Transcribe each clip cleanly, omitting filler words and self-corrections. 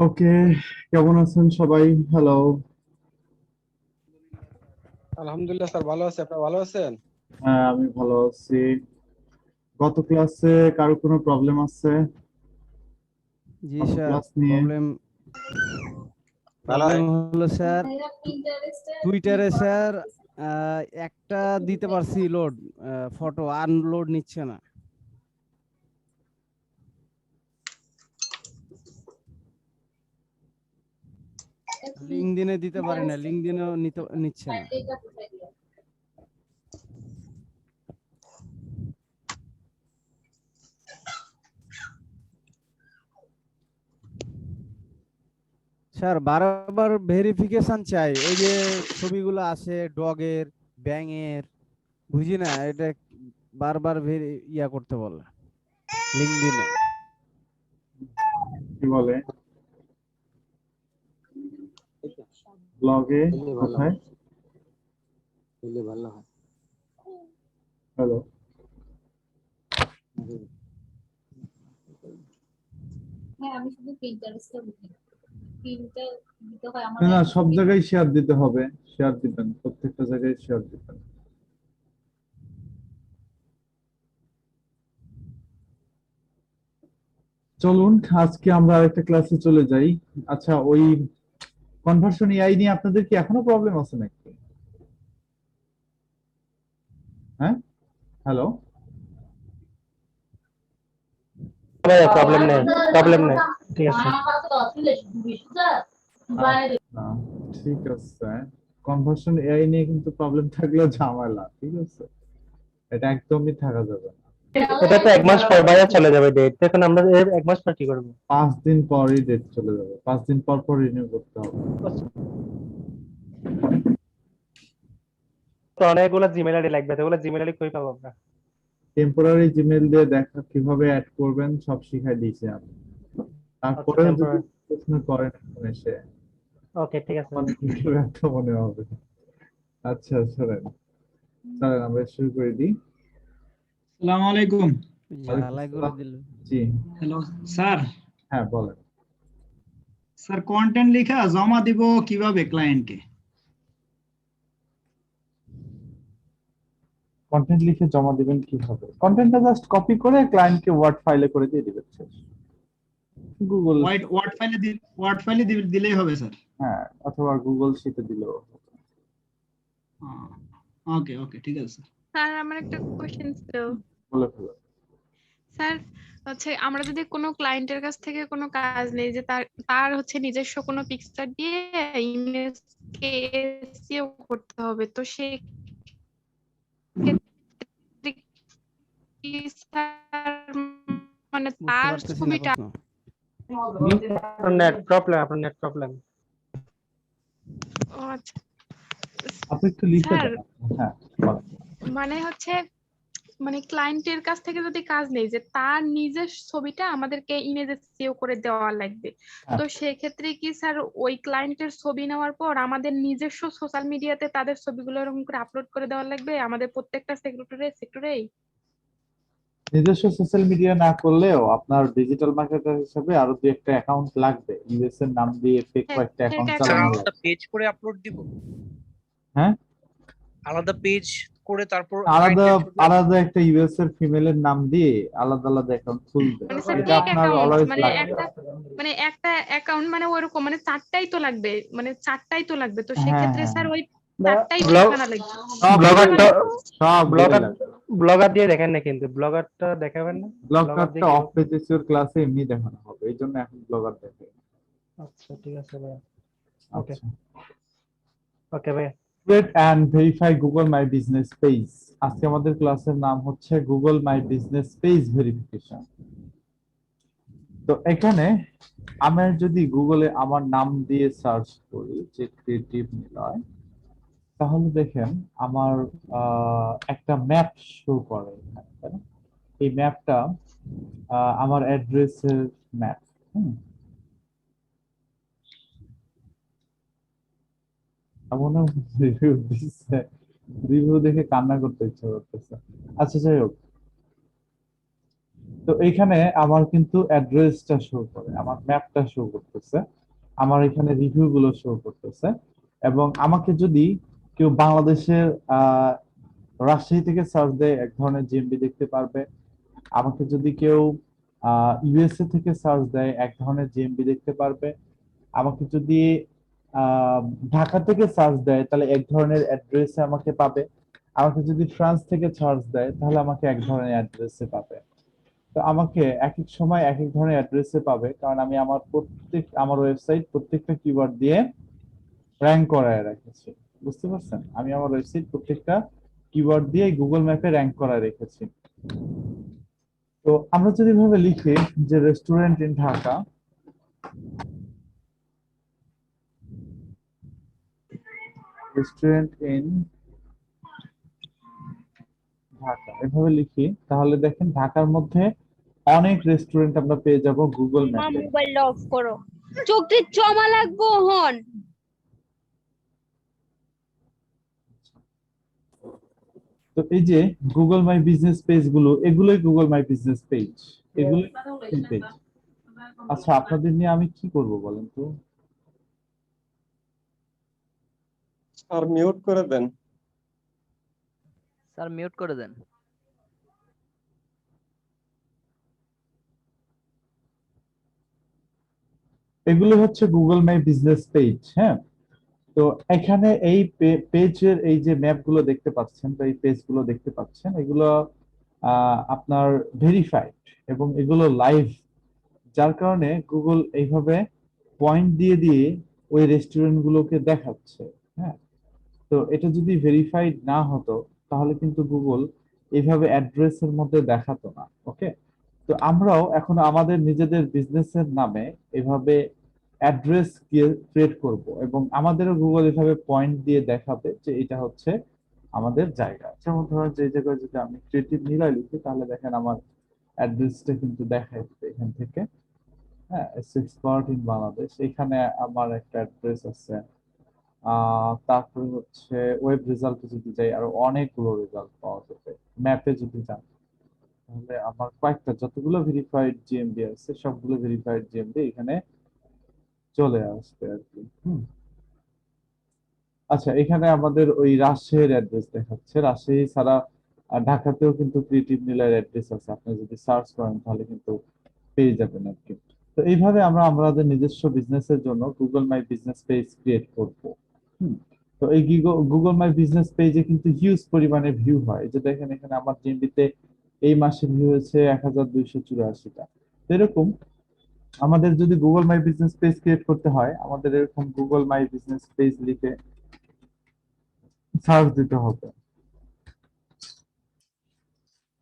ওকে, কেমন আছেন সবাই? হ্যালো। আলহামদুলিল্লাহ স্যার, ভালো আছি। আপনারা ভালো আছেন? হ্যাঁ, আমি ভালো আছি। গত ক্লাসে কারো কোনো প্রবলেম আছে? জি গত স্যার, ক্লাস নিয়ে প্রবলেম ভালো প্রবলেম হয়। হলো স্যার, টুইটারে স্যার একটা দিতে পারছি লোড, ফটো আনলোড নিচ্ছে না। লিঙ্কডিনে দিতে পারি না, লিঙ্কডিনেও নিচ্ছে না। স্যার বারবার ভেরিফিকেশন চাই, ওই যে ছবিগুলো আছে ডগের, ব্যাঙের, বুঝি না এটা বারবার ইয়া করতে বলে লিঙ্কডিনে। কি বলে? ব্লগে ভালো কোথায়? হয়, ভালো হয়। হ্যালো। না না, সব জায়গায় শেয়ার দিতে হবে। শেয়ার দিবেন, প্রত্যেকটা জায়গায় শেয়ার দিবেন। চলুন আজকে আমরা আরেকটা ক্লাসে চলে যাই। আচ্ছা, ওই কনভার্সন এআই নিয়ে আপনাদের কি এখনো প্রবলেম আছে নাকি? হ্যাঁ, হ্যালো। ভাইয়া প্রবলেম নেই, ঠিক আছে। ঠিক আছে। কনভার্সন এআই নিয়ে কিন্তু প্রবলেম থাকলেও ঝামেলা, ঠিক আছে? এটা একদমই থাকা যাবে না। এটা তো 1 মাস পর ভাইয়া চলে যাবে ডেট, এখন আমরা 1 মাস পর কি করবো? 5 দিন পরই ডেট চলে যাবে, 5 দিন পর পর রিনিউ করতে হবে। তো অনেকগুলো জিমেল আইডি লাগবে, তো ওগুলো জিমেল আইডি কই পাবো আমরা? টেম্পোরারি জিমেল দিয়ে দেখা কিভাবে অ্যাড করবেন সব শিখাই দিয়েছি আমি। আচ্ছা, তারপরেও যদি টেম্পোরারি। প্রশ্ন করেন এখন এসে, ওকে, ঠিক আছে। মানে একটু ব্যর্থ মনে হবে। আচ্ছা, চলেন চলেন আমরা শুরু করে দিই। আসসালামু আলাইকুম। ওয়ালাইকুম ঝালাই করে আসসালাম। দিল। জি, হ্যালো স্যার। হ্যাঁ বলেন। স্যার কন্টেন্ট লেখা জমা দিব কিভাবে ক্লায়েন্টকে? কন্টেন্ট লিখে জমা দিবেন কিভাবে? কন্টেন্টটা জাস্ট কপি করে ক্লায়েন্টকে ওয়ার্ড ফাইলে করে দিয়ে দিবেন, শেষ। গুগল, ওয়ার্ড ফাইলে দিলেই হবে স্যার? হ্যাঁ, অথবা গুগল শিটে দিলেও হবে। ওকে ওকে, ঠিক আছে স্যার। স্যার আমার একটা কোশ্চেন ছিল। বলে ফেলো। স্যার আমরা যদি কোনো ক্লায়েন্টের কাছ থেকে কোনো কাজ নেই, যে তার তার নিজস্ব কোনো পিকচার দিয়ে ইমেজকে এসইও করতে হবে, তো সেই ক্ষেত্রে কি স্যার বুঝতে তার পারতেছি না ছবিটা প্রশ্ন। আপনার নেট প্রবলেম। ও আচ্ছা আপনি একটু লিখে স্যার, দেন। হ্যাঁ, বলেন। মানে ক্লায়েন্টের কাছ থেকে যদি কাজ নেই, যে তার নিজের ছবিটা আমাদেরকে ইমেজে সেভ করে দেওয়া লাগবে, হ্যাঁ। তো সেক্ষেত্রে কি স্যার ওই ক্লায়েন্টের ছবি নেওয়ার পর আমাদের নিজস্ব সোশ্যাল মিডিয়াতে তাদের ছবিগুলো এরকম করে আপলোড করে দেওয়া লাগবে আমাদের প্রত্যেকটা সেক্টরেই? নিজস্ব সোশ্যাল মিডিয়া না করলেও আপনার ডিজিটাল মার্কেটার হিসেবে আরো দু একটা অ্যাকাউন্ট লাগবে, ইউএস এর নাম দিয়ে ফেক কয়েকটা ফেক অ্যাকাউন্ট স্যার চালানো অ্যাকাউন্ট। আলাদা লাগবে। পেজ করে আপলোড দিব, হ্যাঁ, আলাদা পেজ করে তারপর আলাদা ক্লায়েন্টের ছবি আলাদা একটা ইউএস এর ফিমেলের নাম দিয়ে আলাদা আলাদা অ্যাকাউন্ট খুলবে। মানে স্যার এটা ফেক আপনার অ্যাকাউন্ট, অলওয়েজ মানে লাগবে। একটা অ্যাকাউন্ট, মানে ওরকম চারটাই তো লাগবে, তো হ্যাঁ সেক্ষেত্রে হ্যাঁ, স্যার ওই চারটাই ব্লগ ঠিকানা লাগবে। ব্লগারটা সবগুলোই ব্লগার লাগবে। ব্লগার দিয়ে দেখেন না, কিন্তু ব্লগারটা দেখাবেন না। ব্লগ ব্লগার দিয়ে কার্ডটা অফ কিভাবে? পেজের ক্লাসে এমনি দেখানো হবে, এই জন্য এখন ব্লগার দেখে। আচ্ছা, ঠিক আছে ভাইয়া। ওকে আচ্ছা, ওকে ভাইয়া। Create and verify Google my business page. আজকে আমাদের ক্লাসের নাম হচ্ছে Google my business page verification. তো এখানে আমি যদি গুগলে আমার নাম দিয়ে সার্চ করি, যে ক্রিয়েটিভ নিলয়, তাহলে দেখেন আমার একটা ম্যাপ শো করে এখানে, তাই না? এই ম্যাপটা আমার অ্যাড্রেসের ম্যাপ। এমন রিভিউ দিচ্ছে, রিভিউ দেখে কান্না করতে ইচ্ছা করতেছে। আচ্ছা, যাই হোক, তো এখানে আমার কিন্তু অ্যাড্রেসটা শো করে, আমার ম্যাপটা শো করতেছে, আমার এখানে রিভিউ গুলো শো করতেছে। এবং আমাকে যদি কেউ বাংলাদেশের রাজশাহী থেকে সার্চ দেয়, এক ধরনের জিএমবি দেখতে পারবে। আমাকে যদি কেউ ইউএসএ থেকে সার্চ দেয়, এক ধরনের জিএমবি দেখতে পারবে। আমাকে যদি আহ, ঢাকা থেকে সার্চ দেয়, তাহলে এক ধরনের অ্যাড্রেসে আমাকে পাবে। আমাকে যদি ফ্রান্স থেকে সার্চ দেয়, তাহলে আমাকে এক ধরনের অ্যাড্রেসে পাবে। তো আমাকে এক এক সময় এক এক ধরনের অ্যাড্রেসে পাবে, কারণ আমি আমার ওয়েবসাইট প্রত্যেকটা কিওয়ার্ড দিয়ে র্যাঙ্ক করায় রেখেছি। বুঝতে পারছেন? আমি আমার ওয়েবসাইট প্রত্যেকটা কিওয়ার্ড দিয়ে গুগল ম্যাপে র্যাঙ্ক করায় রেখেছি। তো আমরা যদি ভাবে লিখি যে restaurant in Dhaka, restaurant in Dhaka এভাবে লিখি, তাহলে দেখেন ঢাকার মধ্যে অনেক রেস্টুরেন্ট আমরা পেয়ে যাব গুগল মা ম্যাপে। মোবাইলটা অফ করো, চোখটি জমা লাগবো হন। তো এই যে গুগল মাই বিজনেস পেজ গুলো, এগুলোই গুগল মাই বিজনেস পেজ, এগুলোই পেজ। আচ্ছা, আপনাদের নিয়ে আমি কি করব বলেন তো? আর মিউট করে দেন। স্যার মিউট করে দেন। এগুলো হচ্ছে গুগল মাই বিজনেস পেজ। হ্যাঁ, তো এখানে এই পেজের এই যে ম্যাপ গুলো দেখতে পাচ্ছেন বা এই পেজ গুলো দেখতে পাচ্ছেন, এগুলো আপনার ভেরিফাইড এবং এগুলো লাইভ, যার কারণে গুগল এইভাবে পয়েন্ট দিয়ে দিয়ে ওই রেস্টুরেন্ট গুলোকে দেখাচ্ছে। হ্যাঁ, তো এটা যদি ভেরিফাইড না হতো, তাহলে কিন্তু গুগল এইভাবে অ্যাড্রেসের মধ্যে দেখাতো না। ওকে, তো আমরাও এখন আমাদের নিজেদের বিজনেসের নামে এভাবে অ্যাড্রেস ক্রিয়েট করব, এবং আমাদেরও গুগল এভাবে পয়েন্ট দিয়ে দেখাবে যে এটা হচ্ছে আমাদের জায়গা। যেমন ধরুন যে এই জায়গায় যদি আমি ক্রিয়েটিভ নিলয় লিখি, তাহলে দেখেন আমার অ্যাড্রেসটা কিন্তু দেখাই দিবে এখান থেকে। হ্যাঁ, এক্সপার্ট ইন বাংলাদেশ, এখানে আমার একটা অ্যাড্রেস আছে। তারপরে হচ্ছে ওয়েব রেজাল্টে যদি যাই, আরো অনেকগুলো রেজাল্ট পাওয়া যাবে। ম্যাপে যদি যান, তাহলে আমার কয়েকটা যতগুলো ভেরিফাইড জিএমবি আছে, সবগুলো ভেরিফাইড জিএমবি এখানে চলে আসবে আর কি। আচ্ছা, এখানে আমাদের ওই রাজশাহীর অ্যাড্রেস দেখাচ্ছে। রাজশাহী ছাড়া ঢাকাতেও কিন্তু ক্রিয়েটিভ নিলয়ের অ্যাড্রেস আছে, আপনি যদি সার্চ করেন তাহলে কিন্তু পেয়ে যাবেন আর কি। তো এইভাবে আমরা আমাদের নিজস্ব বিজনেসের জন্য Google my business page create করব। হুম, তো এই গুগল মাই বিজনেস পেজে কিন্তু হিউজ পরিমাণে ভিউ হয়। এই যে দেখেন এখানে আমার জিএমবিতে এই মাসে ভিউ হয়েছে 1284টা। এরকম আমাদের যদি Google my business page create করতে হয়, আমাদের এরকম গুগল মাই বিজনেস পেজ লিখে সার্চ দিতে হবে।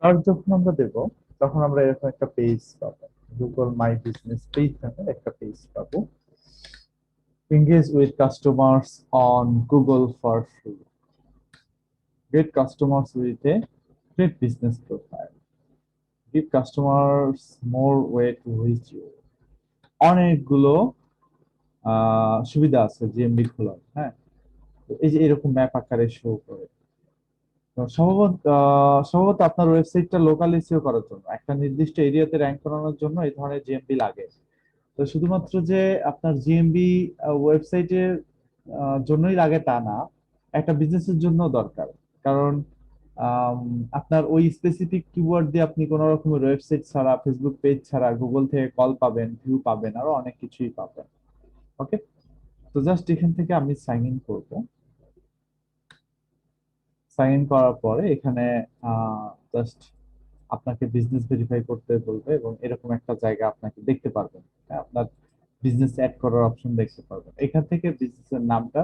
সার্চ যখন আমরা দেব, তখন আমরা এরকম একটা পেজ পাবো, গুগল মাই বিজনেস পেজ নামে একটা পেজ পাবো। Engage with customers on Google for free. Get customers with a great business profile. Give customers more way to reach you. অনেকগুলো সুবিধা আছে জিএমবি খোলার। হ্যাঁ, তো এই যে এরকম ম্যাপ আকারে শো করে। তো সম্ভবত আপনার ওয়েবসাইটটা লোকাল এসইও করার জন্য, একটা নির্দিষ্ট এরিয়াতে র্যাঙ্ক করানোর জন্য এই ধরনের জিএমবি লাগে। তো শুধুমাত্র যে আপনার জিএমবি ওয়েবসাইটের জন্যই লাগে তা না, একটা বিজনেসের জন্য দরকার। কারণ আম, আপনার ওই স্পেসিফিক কিওয়ার্ড দিয়ে আপনি কোনো রকমের ওয়েবসাইট ছাড়া, ফেসবুক পেজ ছাড়া গুগল থেকে কল পাবেন, ভিউ পাবেন, আরো অনেক কিছুই পাবেন। ওকে, তো জাস্ট এখান থেকে আমি সাইন ইন করবো। সাইন ইন করার পরে এখানে জাস্ট আপনাকে বিজনেস ভেরিফাই করতে বলবে, এবং এরকম একটা জায়গা আপনাকে দেখতে পারবেন। হ্যাঁ, আপনার বিজনেস অ্যাড করার অপশন দেখতে পারবেন। এখান থেকে বিজনেসের নামটা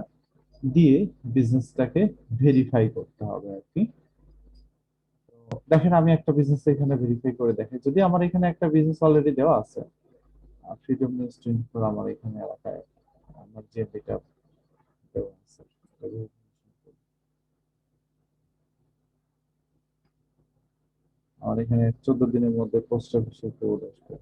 দিয়ে বিজনেসটাকে ভেরিফাই করতে হবে আর কি। তো দেখেন আমি একটা বিজনেস এখানে ভেরিফাই করে দেখি, যদি আমার এখানে একটা বিজনেস অলরেডি দেওয়া আছে, ফ্রিডম নিউজ 24, আমার এখানে এলাকায় আমার যে এটা দেওয়া আছে। আমার এখানে 14 দিনের মধ্যে পোস্ট অফিসে কোড আসবে।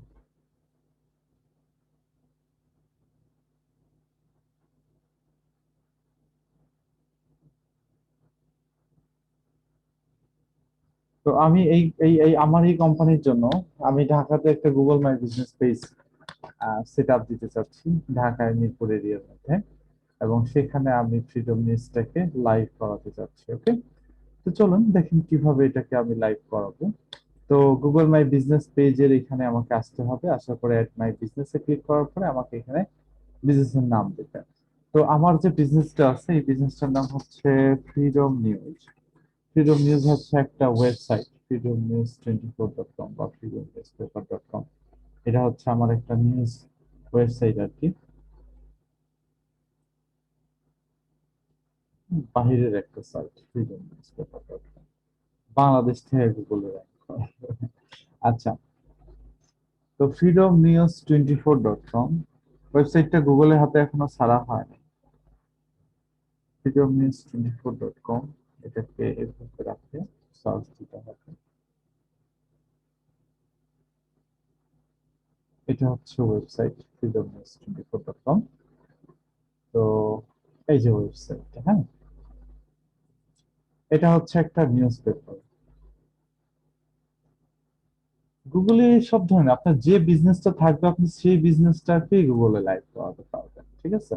তো তো আমি এই আমার এই কোম্পানির জন্য আমি ঢাকাতে একটা Google my business page set up দিতে চাচ্ছি, ঢাকায় মিরপুর এরিয়ার মধ্যে, এবং সেখানে আমি ফ্রিডম নিউজটাকে লাইভ করাতে চাচ্ছি। ওকে, তো চলুন দেখেন কিভাবে এটাকে আমি লাইভ করাবো। তো গুগল মাই বিজনেস পেজের এখানে আমাকে আসতে হবে, আসার পরে অ্যাড মাই বিজনেসে ক্লিক করার পরে আমাকে এখানে বিজনেসের নাম দিতে। তো আমার যে বিজনেসটা আছে এই বিজনেসটার নাম হচ্ছে ফ্রিডম নিউজ। ফ্রিডম নিউজ হচ্ছে একটা ওয়েবসাইট, freedomnews24.com বা freedomnewspaper.com। এটা হচ্ছে আমার একটা নিউজ ওয়েবসাইট আর কি, বাহিরের একটা সাইট freedomnewspaper.com, বাংলাদেশ থেকে গুগলে র্যাঙ্ক করা। আচ্ছা, তো freedomnews24.com ওয়েবসাইটটা গুগলের হাতে এখনো ছাড়া হয়নি। freedomnews24.com এটাকে এভাবে রাখতে সার্চ দিতে হবে। এটা হচ্ছে ওয়েবসাইট freedomnews24.com। তো এই যে ওয়েবসাইটটা, হ্যাঁ, এটা হচ্ছে একটা নিউজ পেপার। গুগলে সব ধরনের আপনার যে বিজনেসটা থাকবে আপনি সেই বিজনেসটাকে গুগলে লাইভ করাতে পারবেন, ঠিক আছে?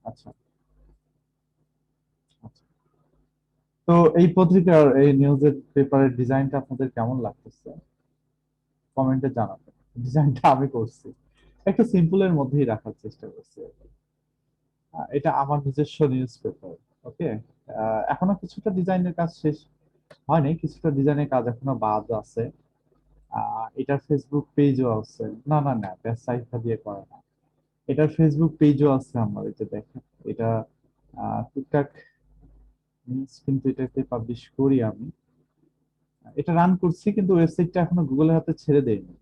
আচ্ছা আচ্ছা, তো এই পত্রিকার এই নিউজের পেপারের ডিজাইনটা আপনাদের কেমন লাগতেছে কমেন্টে জানাবেন। ডিজাইনটা আমি করছি, একটু সিম্পলের মধ্যেই রাখার চেষ্টা করছি। এটা আমার নিজস্ব নিউজ পেপার। ওকে, এখনো কিছুটা ডিজাইনের কাজ শেষ হয়নি, কিছুটা ডিজাইনের কাজ এখনো বাদ আছে। এটার ফেসবুক পেজও আছে, না না না সাইটটা দিয়ে করে না, এটার ফেসবুক পেজও আছে আমার, এই যে দেখেন এটা টুকটাক নিউজ কিন্তু এটাতে পাবলিশ করি আমি। এটা রান করছি কিন্তু ওয়েবসাইটটা এখনো গুগলের হাতে ছেড়ে দেয়নি,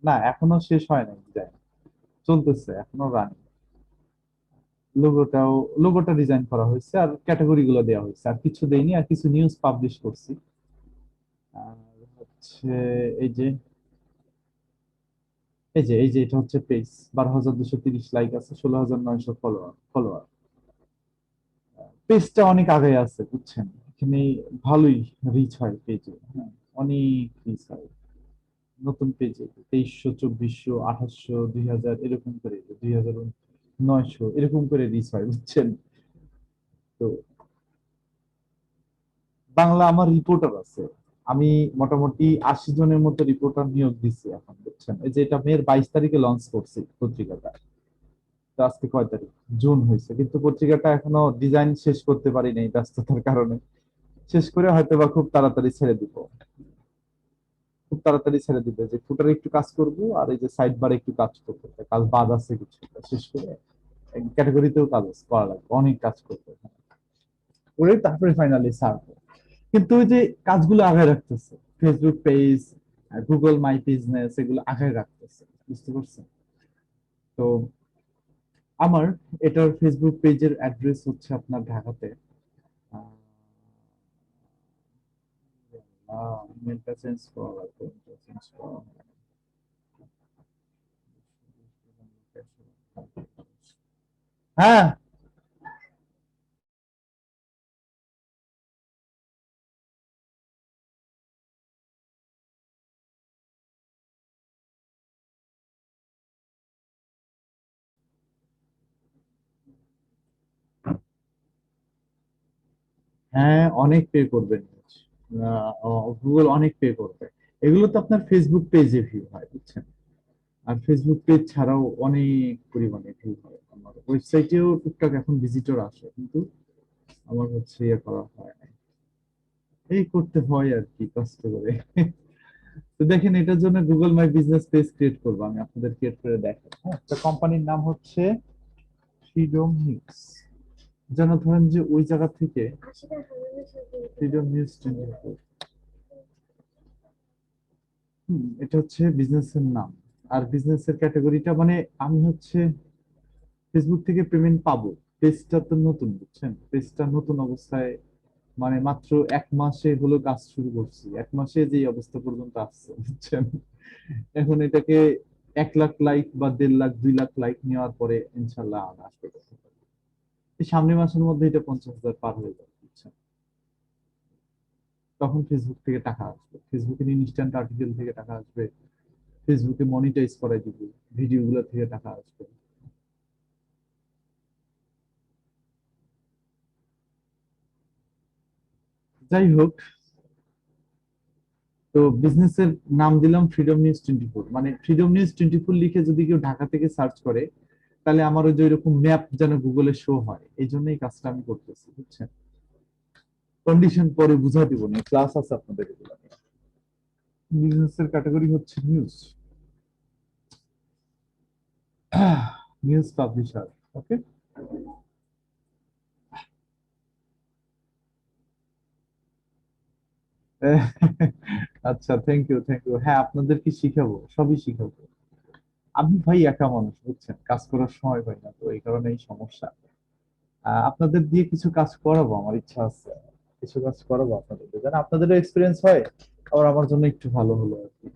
না এখনো শেষ হয় নাই, ডিজাইন চলতেছে এখনো রানিং। লোগোটা ডিজাইন করা হয়েছে আর ক্যাটাগরি গুলো দেওয়া হয়েছে, আর কিছু দেইনি, আর কিছু নিউজ পাবলিশ করছি। আর হচ্ছে এই যে এই যে এটা হচ্ছে পেজ, 12,230 লাইক আছে, 16,900 ফলোয়ার। পেজটা অনেক আগে আছে বুঝছেন, এখানে ভালোই রিচ হয় পেজে, হ্যাঁ, অনেক রিচ হয় নতুন পেজে, 2300, 2400, 2800, 2000 এরকম করে, 200900 এরকম করে রিচ হয় বুঝছেন। তো বাংলা আমার রিপোর্টার আছে, আমি মোটামুটি 80 জনের মতো রিপোর্টার নিয়োগ দিচ্ছি এখন বুঝছেন। এই যে এটা মেয়ের 22 তারিখে লঞ্চ করছি পত্রিকাটা, তো আজকে কয় তারিখ, জুন হয়েছে, কিন্তু পত্রিকাটা এখনো ডিজাইন শেষ করতে পারি নাই ব্যস্ততার কারণে। শেষ করে হয়তো বা খুব তাড়াতাড়ি ছেড়ে দিব, খুব তাড়াতাড়ি ছেড়ে দিবে, যে ফুটারে একটু কাজ করব আর এই যে সাইড বারে একটু কাজ করতে হবে, কাজ বাদ আছে কিছু, শেষ করে ক্যাটাগরিতেও কাজ করা লাগবে, অনেক কাজ করতে হবে, করে তারপরে ফাইনালি ছাড়বো। কিন্তু ওই যে কাজগুলো আগে রাখতেছে, Facebook page, Google my business, এগুলো আগে রাখতেছে, বুঝতে পারছেন? তো আমার এটার ফেসবুক পেজের অ্যাড্রেস হচ্ছে আপনার ঢাকাতে, ইমেলটা চেঞ্জ করা লাগবে, চেঞ্জ করা হ্যাঁ। হ্যাঁ, অনেক পে করবেন, গুগল অনেক পে করবে। এগুলো তো আপনার ফেসবুক পেজে ভিউ হয় বুঝছেন, আর ফেসবুক পেজ ছাড়াও অনেক পরিমাণে ভিউ হয়। আমার ওয়েবসাইটেও টুকটাক এখন ভিজিটর আসে, কিন্তু আমার হচ্ছে ইয়ে করা হয় না, এই করতে হয় আর কি কষ্ট করে। তো দেখেন এটার জন্য Google my business page create করবো আমি, আপনাদের ক্রিয়েট করে দেখাই। হ্যাঁ, তো কোম্পানির নাম হচ্ছে ফ্রিডম নিউজ, যেন ধরেন যে ওই জায়গা থেকে ফ্রিডম নিউজ 24। এটা হচ্ছে বিজনেসের নাম, আর বিজনেসের ক্যাটাগরিটা মানে আমি হচ্ছে ফেসবুক থেকে পেমেন্ট পাবো। পেজটা তো নতুন বুঝছেন, পেজটা নতুন অবস্থায়, মানে মাত্র 1 মাসে হলো কাজ শুরু করছি, 1 মাসে যে অবস্থা পর্যন্ত আসছে বুঝছেন। এখন এটাকে 1 লাখ লাইক বা 1.5 লাখ 2 লাখ লাইক নেওয়ার পরে ইনশাল্লাহ আমরা আসতে পারবো। এই সামনের মাসের মধ্যে এটা 50,000 পার হয়ে যাবে বুঝছেন। তখন ফেসবুক থেকে টাকা আসবে, ফেসবুকের ইনস্ট্যান্ট আর্টিকেল থেকে টাকা আসবে, ফেসবুকে মনিটাইজ করাই দিব, ভিডিওগুলো থেকে টাকা আসবে। যাই হোক, তো বিজনেসের নাম দিলাম ফ্রিডম নিউজ 24। মানে ফ্রিডম নিউজ 24 লিখে যদি কেউ ঢাকা থেকে সার্চ করে, তাহলে আমার ওই যে এরকম ম্যাপ যেন গুগলে শো হয়, এই জন্য এই কাজটা আমি করতেছি, বুঝছেন? কন্ডিশন পরে বুঝা দিব না, ক্লাস আছে আপনাদের এগুলো নিয়ে। বিজনেসের ক্যাটাগরি হচ্ছে নিউজ, নিউজ পাবলিশার। ওকে, আচ্ছা, থ্যাংক ইউ থ্যাংক ইউ। হ্যাঁ, আপনাদেরকে শিখাবো, সবই শিখাবো। আমি ভাই একা মানুষ, বুঝছেন, কাজ করার সময় পাই না, তো এই কারণে এই সমস্যা। আপনাদের দিয়ে কিছু কাজ করাবো, আমার ইচ্ছা আছে, কিছু কাজ করাবো আপনাদের দিয়ে, যেন আপনাদেরও এক্সপিরিয়েন্স হয়, আর আমার জন্য একটু ভালো হলো আর কি।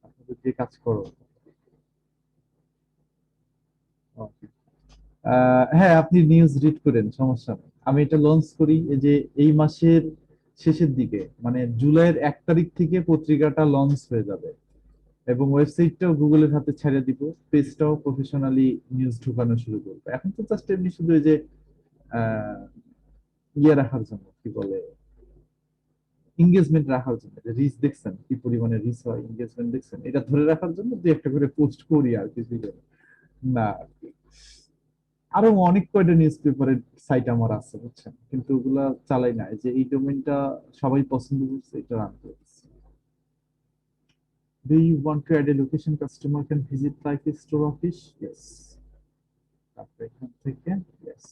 আপনাদের দিয়ে কাজ করো। Okay. হ্যাঁ, আপনি নিউজ রিড করেন, সমস্যা নেই। আমি এটা লঞ্চ করি এই যে এই মাসের শেষের দিকে, মানে জুলাইয়ের 1 তারিখ থেকে পত্রিকাটা লঞ্চ হয়ে যাবে, এবং ওয়েবসাইটটাও গুগলের হাতে ছেড়ে দিব, পেজটাও প্রফেশনালি নিউজ ঢুকানো শুরু করবো। এখন তো জাস্ট এমনি শুধু এই যে আহ, ইয়ে রাখার জন্য, কি বলে, এঙ্গেজমেন্ট রাখার জন্য। রিচ দেখছেন কি পরিমাণে রিচ হয়, এঙ্গেজমেন্ট দেখছেন, এটা ধরে রাখার জন্য দুই একটা করে পোস্ট করি আর কিছু না আর কি। আরো অনেক কয়টা নিউজ পেপারের সাইট আমার আছে, বুঝছেন, কিন্তু ওগুলা চালাই না। এই যে এই ডোমেইনটা সবাই পছন্দ করছে, এটা রান করতেছি। Do you want to add a location customer can visit like a store office? Yes. তারপরে এখান থেকে yes.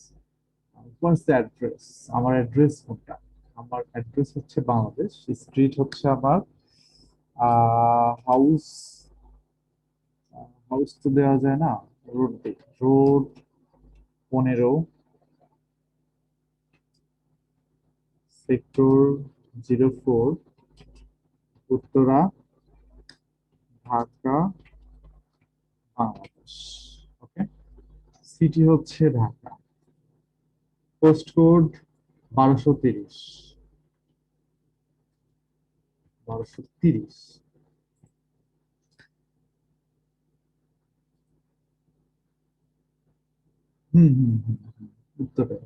What's the address? আমার অ্যাড্রেস কোনটা? আমার অ্যাড্রেস হচ্ছে বাংলাদেশ, স্ট্রিট হচ্ছে আমার হাউস, হাউস তো দেওয়া যায় না, road, road 15, sector 04, Uttara, Dhaka, Bangladesh. Okay, city হচ্ছে ঢাকা, পোস্ট কোড 1230, 1230। উত্তরে।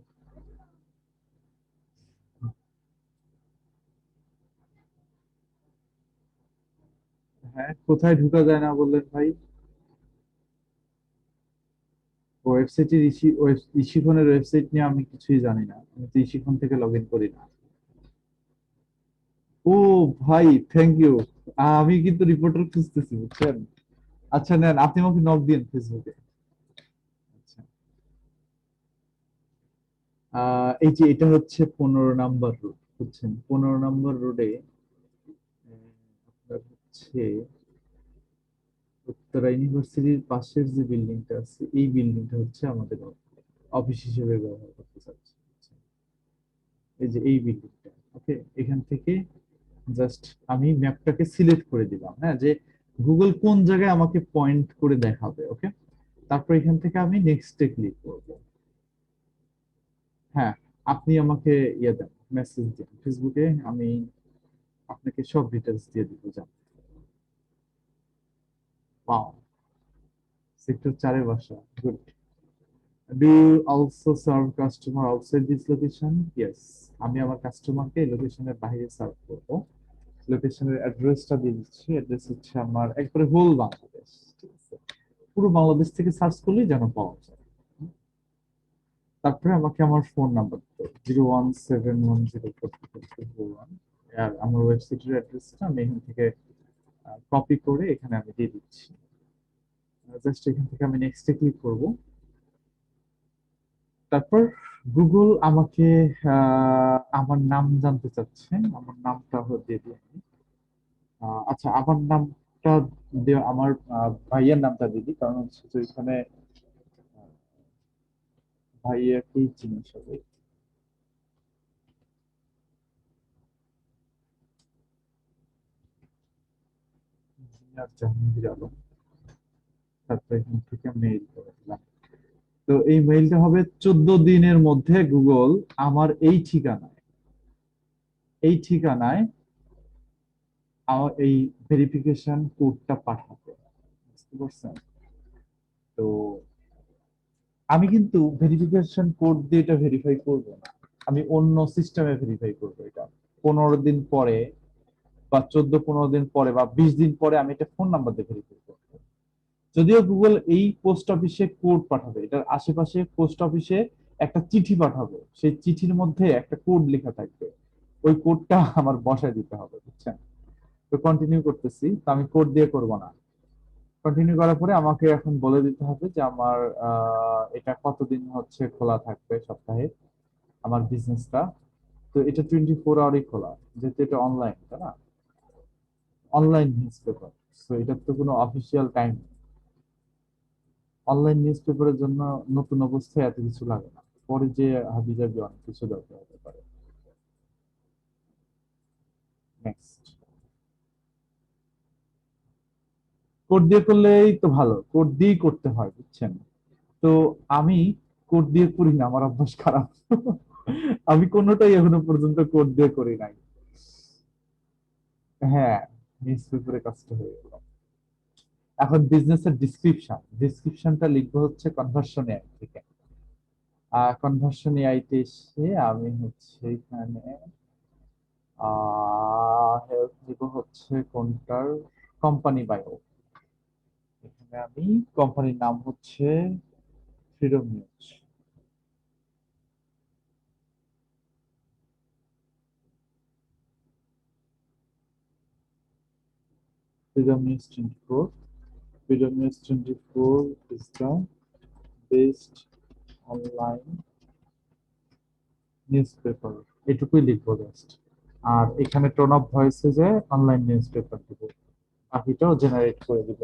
হ্যাঁ, কোথায় ঢুকা যায় না বললেন ভাই? ওয়েবসাইটের ইশিখনের ওয়েবসাইট নিয়ে আমি কিছুই জানি না, আমি তো ইশিখন থেকে লগ ইন করি না। ও ভাই, থ্যাংক ইউ। আমি কিন্তু রিপোর্টার খুঁজতেছি, বুঝছেন। আচ্ছা নেন, আপনি আমাকে নক দিন ফেসবুকে। আচ্ছা, এই যে এটা হচ্ছে 15 নম্বর রোড, বুঝছেন, 15 নম্বর রোডে আপনার হচ্ছে উত্তরা ইউনিভার্সিটির পাশের যে বিল্ডিংটা আছে, এই বিল্ডিংটা হচ্ছে আমাদের অফিস হিসেবে ব্যবহার করতে চাচ্ছি, বুঝছেন? এই যে এই বিল্ডিংটা। ওকে, এখান থেকে জাস্ট আমি ম্যাপটাকে সিলেক্ট করে দিলাম, হ্যাঁ, যে গুগল কোন জায়গায় আমাকে পয়েন্ট করে দেখাবে। ওকে, তারপর এখান থেকে আমি নেক্সটে ক্লিক করব। হ্যাঁ, আপনি আমাকে ইয়ে দেন, মেসেজ দিন ফেসবুকে, আমি আপনাকে সব ডিটেলস দিয়ে দিব। যান, পাও সেক্টর 4-এ বাসা, good. Do you also serve customer outside this location? Yes, আমি আমার কাস্টমারকে লোকেশনের বাইরে সার্ভ করব। লোকেশনের অ্যাড্রেসটা দিয়ে দিচ্ছি, অ্যাড্রেস হচ্ছে আমার একবারে হোল বাংলাদেশ, ঠিক আছে, পুরো বাংলাদেশ থেকে সার্চ করলেই যেন পাওয়া যায়। তারপরে আমাকে আমার ফোন নাম্বার দিতে হবে, 017104441। আর আমার ওয়েবসাইটের অ্যাড্রেসটা আমি এখান থেকে কপি করে এখানে আমি দিয়ে দিচ্ছি। জাস্ট এখান থেকে আমি নেক্সটে ক্লিক করব। তারপর গুগল আমাকে আমার নাম জানতে চাচ্ছে, আমার নামটা দিয়ে দিই আমি। আচ্ছা, আমার নামটা দেওয়া, আমার ভাইয়ের নামটা দিয়ে দিই, কারণ হচ্ছে যে এখানে ভাইয়াকেই চিনি সবাই। ইঞ্জিনিয়ার জাহাঙ্গীর আলম। তারপর এখান থেকে মেইল করে দিলাম। তো এই মেইলটা হবে 14 দিনের মধ্যে গুগল আমার এই ঠিকানায় এই ঠিকানায় আমার এই ভেরিফিকেশন কোডটা পাঠাবে, বুঝতে পারছেন? তো আমি কিন্তু ভেরিফিকেশন কোড দিয়ে এটা ভেরিফাই করব না, আমি অন্য সিস্টেমে ভেরিফাই করব। এটা 15 দিন পরে বা 14-15 দিন পরে বা 20 দিন পরে আমি এটা ফোন নাম্বার দিয়ে ভেরিফাই করব। যদিও গুগল এই পোস্ট অফিসে কোড পাঠাবে, এটার আশেপাশে পোস্ট অফিসে একটা চিঠি পাঠাবে, সেই চিঠির মধ্যে একটা কোড লেখা থাকবে, ওই কোডটা আমার বসায় দিতে হবে, বুঝছেন? তো কন্টিনিউ করতেছি, তো আমি কোড দিয়ে করব না। কন্টিনিউ করার পরে আমাকে এখন বলে দিতে হবে যে আমার এটা কতদিন হচ্ছে খোলা থাকবে সপ্তাহে, আমার বিজনেসটা। তো এটা 24 আওয়ারই খোলা, যেহেতু এটা অনলাইন, তাই না? অনলাইন নিউজ পেপার, তো এটার তো কোনো অফিসিয়াল টাইম। অনলাইন নিউজ পেপারের জন্য নতুন অবস্থায় এত কিছু লাগে না, পরে যে হাবি জাবি অনেক কিছু দরকার হতে পারে। নেক্সট, কোড দিয়ে করলেই তো ভালো, কোড দিয়েই করতে হয়, বুঝছেন? তো আমি কোড দিয়ে করি না, আমার অভ্যাস খারাপ। আমি কোনোটাই এখনো পর্যন্ত কোড দিয়ে করি নাই। হ্যাঁ, নিউজ পেপারে কাজটা হয়ে গেল। এখন বিজনেসের ডিসক্রিপশনটা লিখবো হচ্ছে কনভার্সন এআই থেকে। কনভার্সন এআইতে এসে আমি হচ্ছে এখানে হেল্প দিব হচ্ছে কোনটার, কোম্পানি বায়ো। এখানে আমি কোম্পানির নাম হচ্ছে freedom news. Freedom News 24. Freedom News 24 is the best online newspaper. এটুকুই লিখবো জাস্ট। আর এখানে টোন অফ ভয়েসে যে অনলাইন নিউজ পেপার দিব, বাকিটাও জেনারেট করে দিব।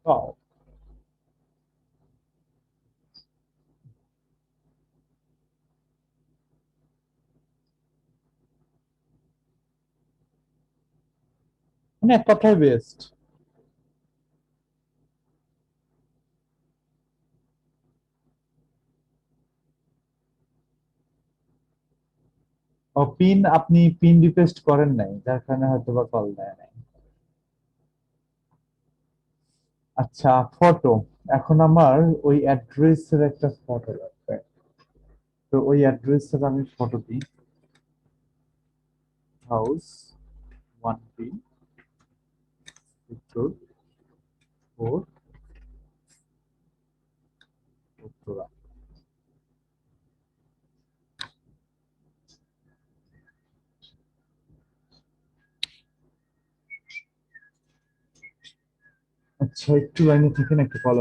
Wow. মানে এক কথায় বেস্ট। ও পিন, আপনি পিন রিকোয়েস্ট করেন নাই, যার কারণে হয়তো বা কল দেয় নাই। আচ্ছা, ফটো। এখন আমার ওই অ্যাড্রেসের একটা ফটো লাগবে, তো ওই অ্যাড্রেসের আমি ফটো দিই। হাউস 1B, উত্তর 4, উত্তরা। আচ্ছা, একটু লাইনে থাকেন, একটা কল।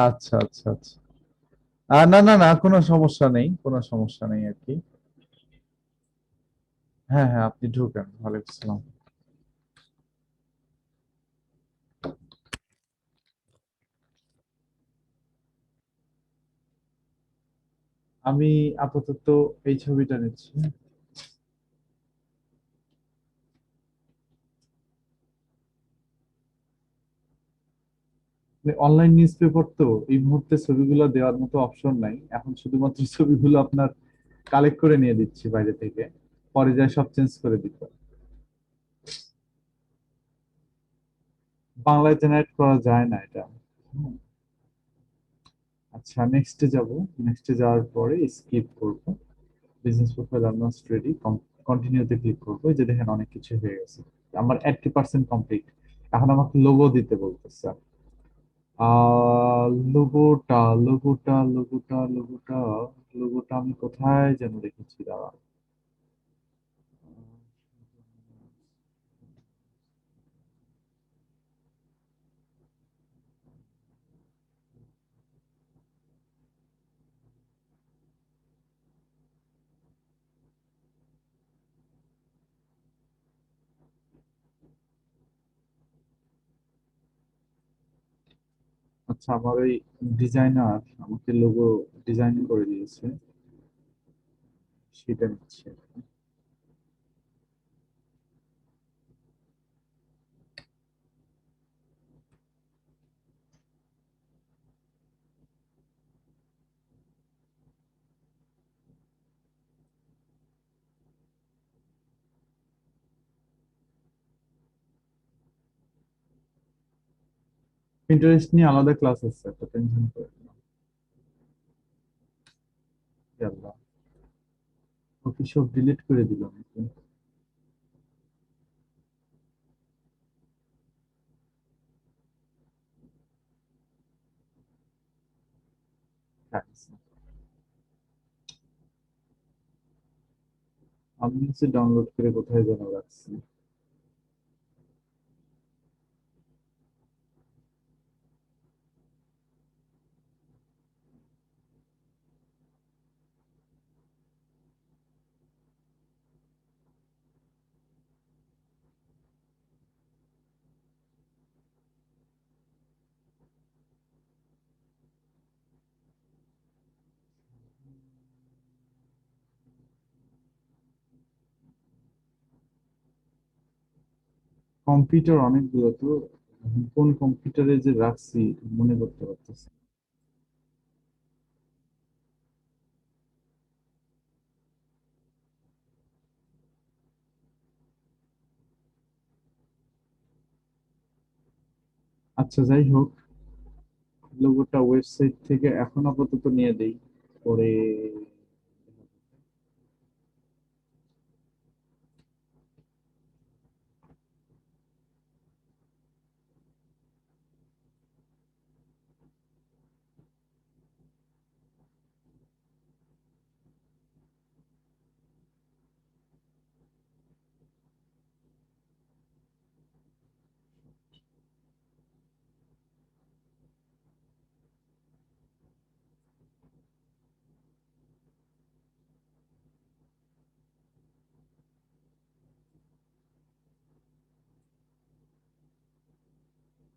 আচ্ছা আচ্ছা আচ্ছা। না না না, কোনো সমস্যা নেই, কোনো সমস্যা নেই আর কি। হ্যাঁ হ্যাঁ, আপনি ঢুকেন। ওয়ালাইকুম আসসালাম। আমি আপাতত এই ছবিটা নিচ্ছি। অনলাইন নিউজ পেপার তো এই মুহূর্তে ছবিগুলো দেওয়ার মতো অপশন নাই, এখন শুধুমাত্র ছবিগুলো আপনার কালেক্ট করে নিয়ে দিচ্ছি বাইরে থেকে, পরে যায় সব চেঞ্জ করে দিত। বাংলায় জেনারেট করা যায় না এটা। হুম। আচ্ছা, নেক্সটে যাব। নেক্সটে যাওয়ার পরে স্কিপ করব, বিজনেস প্রোফাইল অলমোস্ট রেডি, কন্টিনিউতে ক্লিক করবো। এই যে দেখেন অনেক কিছু হয়ে গেছে, আমার 80% কমপ্লিট। এখন আমাকে লোগো দিতে বলতেছে। লোগোটা লোগোটা লোগোটা লোগোটা লোগোটা আমি কোথায় যেন রেখেছি, দাঁড়া। আচ্ছা, আমার ওই ডিজাইনার আমাকে লোগো ডিজাইন করে দিয়েছে, সেটা নিচ্ছে। পিন্টারেস্ট নিয়ে আলাদা ক্লাস আছে, একটা টেনশন করে না। আল্লাহ, ওকে সব ডিলিট করে দিলাম নাকি? আচ্ছা, আমি হচ্ছে ডাউনলোড করে কোথায় যেন রাখছি। কম্পিউটার অনেকগুলো তো, কোন কম্পিউটারে যে রাখছি মনে করতে পারতেছি না। আচ্ছা, যাই হোক, লোগোটা ওয়েবসাইট থেকে এখন আপাতত নিয়ে দেই, পরে।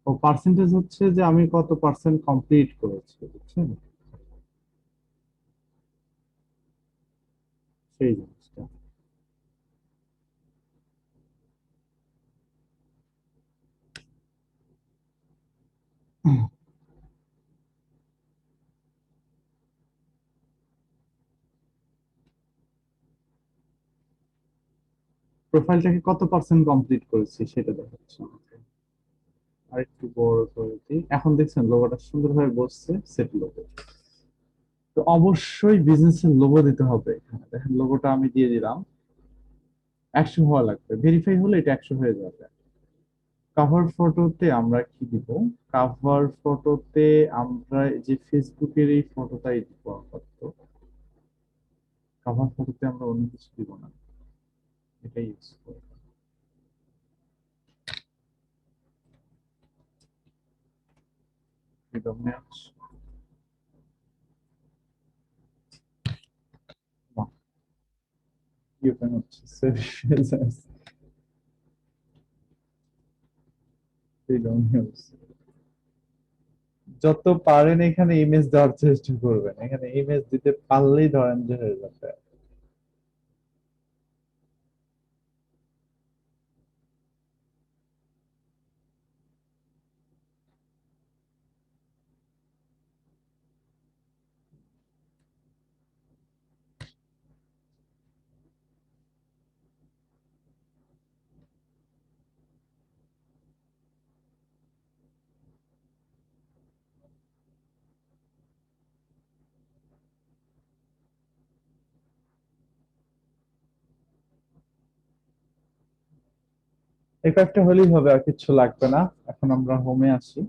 ও পার্সেন্টেজ হচ্ছে যে আমি কত পার্সেন্ট কমপ্লিট করেছি, বুঝছেন, সেই জিনিসটা। প্রোফাইলটাকে কত পার্সেন্ট কমপ্লিট করেছি সেটা দেখাচ্ছে আমাকে। আর একটু বড় করে দিই, এখন দেখছেন লোগোটা সুন্দরভাবে বসছে, সেট লোগো। তো অবশ্যই বিজনেসের লোগো দিতে হবে এখানে, দেখেন লোগোটা আমি দিয়ে দিলাম। 100 হওয়া লাগবে, ভেরিফাই হলে এটা 100 হয়ে যাবে। কাভার ফটোতে আমরা কি দিব? কাভার ফটোতে আমরা এই যে ফেসবুকের এই ফটোটাই দিব আপাতত। কাভার ফটোতে আমরা অন্য কিছু দিব না, এটাই ইউজ করব। ফ্রিডম ম্যাচ, কি ওপেন হচ্ছে, ফ্রিডম নিউজ। যত পারেন এখানে ইমেজ দেওয়ার চেষ্টা করবেন, এখানে ইমেজ দিতে পারলেই ধরেন যে হয়ে যাবে। এই কয়েকটা হলেই হবে, আর কিছু লাগবে না। এখন আমরা হোমে আসি।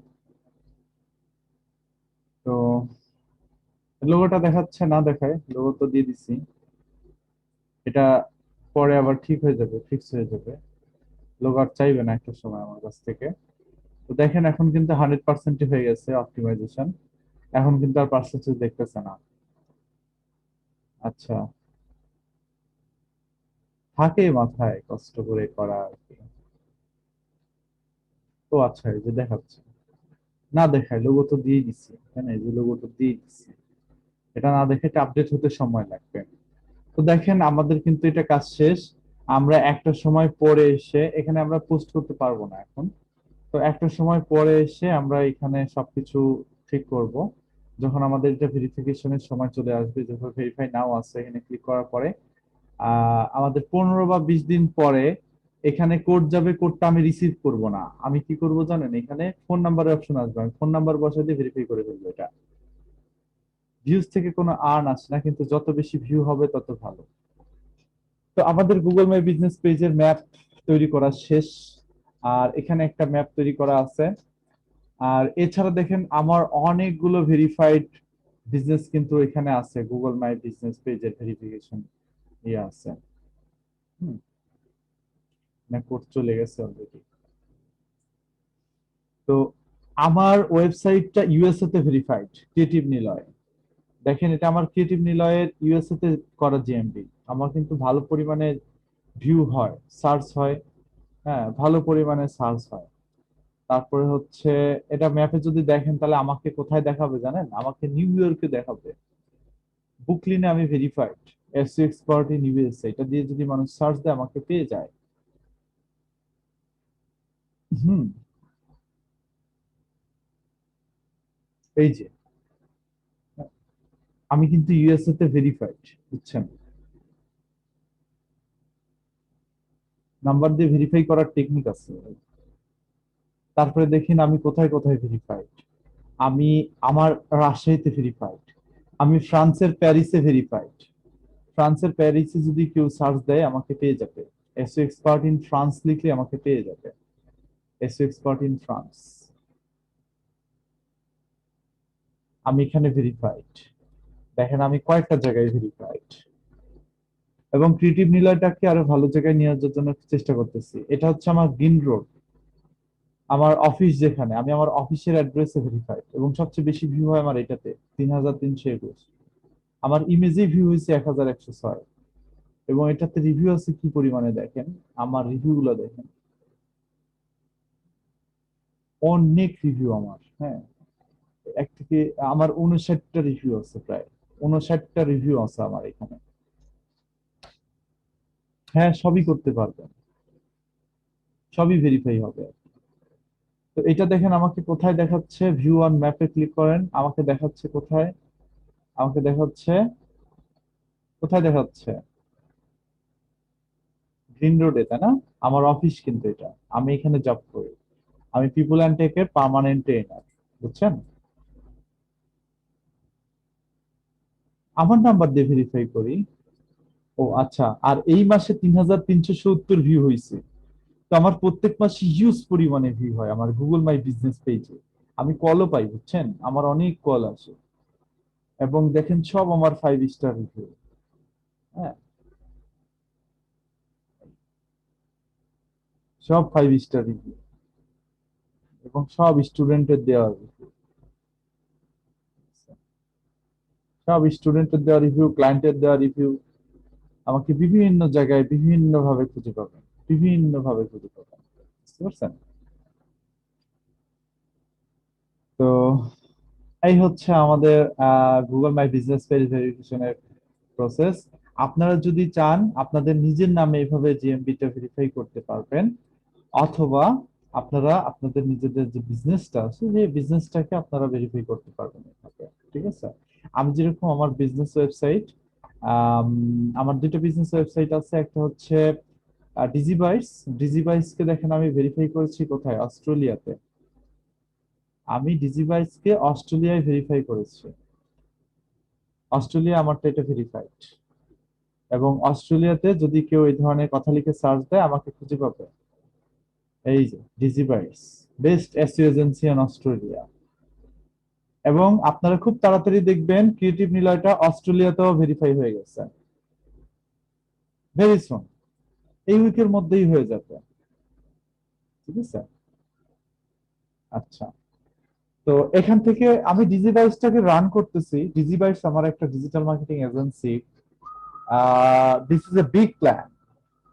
তো লোগোটা দেখাচ্ছে না, দেখায়, লোগো তো দিয়ে দিছি। এটা পরে আবার ঠিক হয়ে যাবে, ফিক্স হয়ে যাবে। লোগো আর চাইবে না একটা সময় আমার কাছ থেকে। তো দেখেন এখন কিন্তু 100% হয়ে গেছে অপটিমাইজেশন, এখন কিন্তু আর পার্সেন্টেজ দেখতেছে না। আচ্ছা, থাকে মাথায় কষ্ট করে করা আর কি। তো আচ্ছা, এই যে দেখাচ্ছে, না দেখায়, লোগো তো দিয়ে দিচ্ছি, হ্যাঁ এই যে লোগো তো দিয়ে দিচ্ছি, এটা না দেখে এটা আপডেট হতে সময় লাগবে। তো দেখেন আমাদের কিন্তু এটা কাজ শেষ। আমরা একটা সময় পরে এসে এখানে আমরা পোস্ট করতে পারবো না এখন। তো একটা সময় পরে এসে আমরা এখানে সবকিছু ঠিক করব। যখন আমাদের এটা ভেরিফিকেশনের সময় চলে আসবে, যখন ভেরিফাই নাও আছে এখানে ক্লিক করার পরে আমাদের 15 বা 20 দিন পরে এখানে কোড যাবে, কোডটা আমি রিসিভ করব না, আমি কি করব জানেন, এখানে ফোন নাম্বারের অপশন আসবে, আমি ফোন নাম্বার বসাই দিয়ে ভেরিফাই করে ফেলবো। এটা ভিউজ থেকে কোনো আর্ন আসে না, কিন্তু যত বেশি ভিউ হবে তত ভালো। তো আমাদের গুগল মাই বিজনেস পেজের ম্যাপ তৈরি করা শেষ, আর এখানে একটা ম্যাপ তৈরি করা আছে। আর এছাড়া দেখেন আমার অনেকগুলো ভেরিফাইড বিজনেস কিন্তু এখানে আছে, গুগল মাই বিজনেস পেজের ভেরিফিকেশন ইয়ে আছে। না কোড চলে গেছে অলরেডি। তো আমার ওয়েবসাইটটা ইউএসএ তে ভেরিফাইড, ক্রিয়েটিভ নিলয়। দেখেন এটা আমার ক্রিয়েটিভ নিলয়ের ইউএসএ তে করা জিএমপি। আমার কিন্তু ভালো পরিমাণে ভিউ হয়, সার্চ হয়, হ্যাঁ ভালো পরিমাণে সার্চ হয়। তারপরে হচ্ছে এটা ম্যাপে যদি দেখেন তাহলে আমাকে কোথায় দেখাবে জানেন, আমাকে নিউ ইয়র্কে দেখাবে। বুকলিনে আমি verified, SEO expert in USA, এটা দিয়ে যদি মানুষ সার্চ দেয় আমাকে পেয়ে যায়। হুম, এই যে আমি কিন্তু ইউএসএ তে ভেরিফাইড, বুঝছেন। নাম্বার দিয়ে ভেরিফাই করার টেকনিক আছে। তারপরে দেখেন আমি কোথায় কোথায় ভেরিফাইড। আমি আমার রাজশাহীতে ভেরিফাইড, আমি ফ্রান্সের প্যারিসে ভেরিফাইড। ফ্রান্সের প্যারিসে যদি কেউ সার্চ দেয় আমাকে পেয়ে যাবে, এসও এক্সপার্ট ইন ফ্রান্স লিখলে আমাকে পেয়ে যাবে, এসও এক্সপার্ট ইন ফ্রান্স। আমি এখানে ভেরিফাইড, দেখেন আমি কয়েকটা জায়গায় ভেরিফাইড, এবং ক্রিয়েটিভ নিলয়টাকে আরো ভালো জায়গায় নিয়ে যাওয়ার জন্য চেষ্টা করতেছি। এটা হচ্ছে আমার গ্রিন রোড, আমার অফিস যেখানে, আমি আমার অফিসের অ্যাড্রেসে ভেরিফাইড, এবং সবচেয়ে বেশি ভিউ হয় আমার এটাতে 3321। আমার ইমেজে ভিউ হয়েছে 1106, এবং এটাতে রিভিউ আছে কি পরিমাণে দেখেন, আমার রিভিউ গুলো দেখেন, অনেক রিভিউ আমার, হ্যাঁ এক থেকে আমার 59টা রিভিউ আছে, প্রায় 59টা রিভিউ আছে আমার এখানে। হ্যাঁ সবই করতে পারবেন, সবই ভেরিফাই হবে। তো এটা দেখেন আমাকে কোথায় দেখাচ্ছে, ভিউ অন ম্যাপে ক্লিক করেন, আমাকে দেখাচ্ছে কোথায়, আমাকে দেখাচ্ছে কোথায় দেখাচ্ছে, গ্রিন রোডে, তাই না? আমার অফিস কিন্তু এটা, আমি এখানে জব করি, আমি পিপল অ্যান্ড টেকের পার্মানেন্ট ট্রেনার, বুঝছেন। আমার নাম্বার দিয়ে ভেরিফাই করি। ও আচ্ছা, আর এই মাসে 3370 ভিউ হয়েছে। তো আমার প্রত্যেক মাসে হিউজ পরিমাণে ভিউ হয় আমার গুগল মাই বিজনেস পেজে। আমি কলও পাই, বুঝছেন, আমার অনেক কল আসে, এবং দেখেন সব আমার 5 স্টার রিভিউ। হ্যাঁ সব 5 স্টার রিভিউ, এবং সব স্টুডেন্টের দেওয়া রিভিউ, সব স্টুডেন্টের দেওয়া রিভিউ, ক্লায়েন্টের দেওয়া রিভিউ। আমাকে বিভিন্ন জায়গায় বিভিন্ন ভাবে খুঁজে পাবেন, বিভিন্ন ভাবে খুঁজে পাবেন, বুঝতে পারছেন। তো এই হচ্ছে আমাদের গুগল মাই বিজনেস পেজ ভেরিফিকেশনের প্রসেস। আপনারা যদি চান আপনাদের নিজের নামে এভাবে জিএমপিটা ভেরিফাই করতে পারবেন, অথবা আপনারা আপনাদের নিজেদের যে বিজনেসটা আছে সেই বিজনেসটাকে আপনারা ভেরিফাই করতে পারবেন এভাবে, ঠিক আছে। আমি যেরকম আমার বিজনেস ওয়েবসাইট, আমার দুটো বিজনেস ওয়েবসাইট আছে, একটা হচ্ছে ডিজিবাইটস। ডিজিবাইটস কে দেখেন আমি ভেরিফাই করেছি কোথায়, অস্ট্রেলিয়াতে। আমি ডিজিবাইটস কে অস্ট্রেলিয়ায় ভেরিফাই করেছি, অস্ট্রেলিয়া আমারটা এটা ভেরিফাইড, এবং অস্ট্রেলিয়াতে যদি কেউ এই ধরনের কথা লিখে সার্চ দেয় আমাকে খুঁজে পাবে। এই যে Digibytes, best SEO agency in Australia. এবং আপনারা খুব তাড়াতাড়ি দেখবেন ক্রিয়েটিভ নিলয়টা অস্ট্রেলিয়াতেও ভেরিফাই হয়ে গেছে, ভেরি সুন, এই উইকের মধ্যেই হয়ে যাবে, ঠিক আছে। আচ্ছা, তো এখান থেকে আমি ডিজিবাইটসটাকে রান করতেছি। ডিজিবাইটস আমার একটা digital marketing agency. This is a big plan,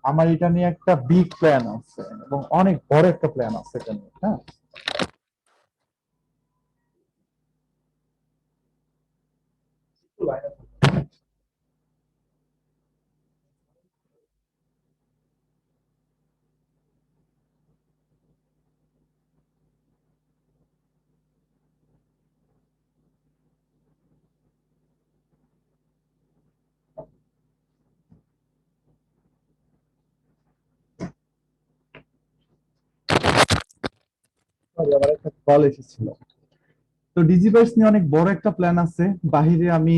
আমার এটা নিয়ে একটা বিগ প্ল্যান আছে, এবং অনেক বড় একটা প্ল্যান আছে এটা নিয়ে, হ্যাঁ। সরি আমার একটা কল এসেছিল। তো ডিজিভাইস নিয়ে অনেক বড় একটা প্ল্যান আছে। বাহিরে আমি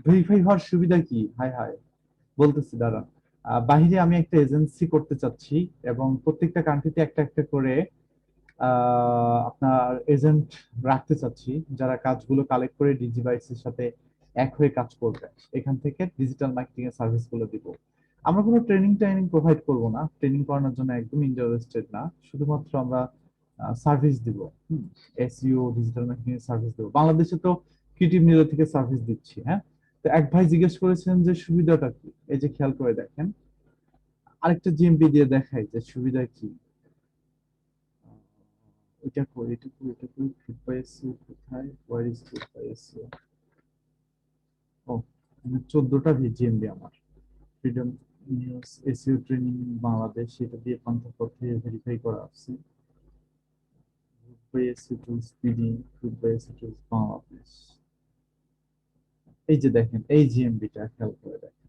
ভেরিফাই হওয়ার সুবিধা কি, হাই হাই বলতেছি দাঁড়ান। বাহিরে আমি একটা এজেন্সি করতে চাচ্ছি এবং প্রত্যেকটা কান্ট্রিতে একটা একটা করে আপনার এজেন্ট রাখতে চাচ্ছি, যারা কাজগুলো কালেক্ট করে ডিজিভাইসের সাথে এক হয়ে কাজ করবে। এখান থেকে ডিজিটাল মার্কেটিং এর সার্ভিস গুলো দিব। আমরা কোনো ট্রেনিং প্রোভাইড করব না, ট্রেনিং করানোর জন্য একদম ইন্টারেস্টেড না, শুধুমাত্র আমরা সার্ভিস দিব। এসইও ডিজিটাল মার্কেটিং এর সার্ভিস দেব। বাংলাদেশে তো ক্রিয়েটিভ নিউজ থেকে সার্ভিস দিচ্ছি। হ্যাঁ, তো এক ভাই জিজ্ঞেস করেছেন যে সুবিধাটা কি, এই যে খেয়াল করে দেখেন, আরেকটা জিএমপি দিয়ে দেখাই যে সুবিধা কি। এটা কই, এটা কই ফিট বাই এসইও কোথায়, where is fit by SEO. ও, 14টা জিএমবি আমার। Freedom news SEO training Bangladesh, সেটা দিয়ে পান্থপথে ভেরিফাই করা আছে। Fit by SEO tools PD, fit by SEO tools Bangladesh. এই যে দেখেন এই জিএমবিটা খেয়াল করে দেখেন,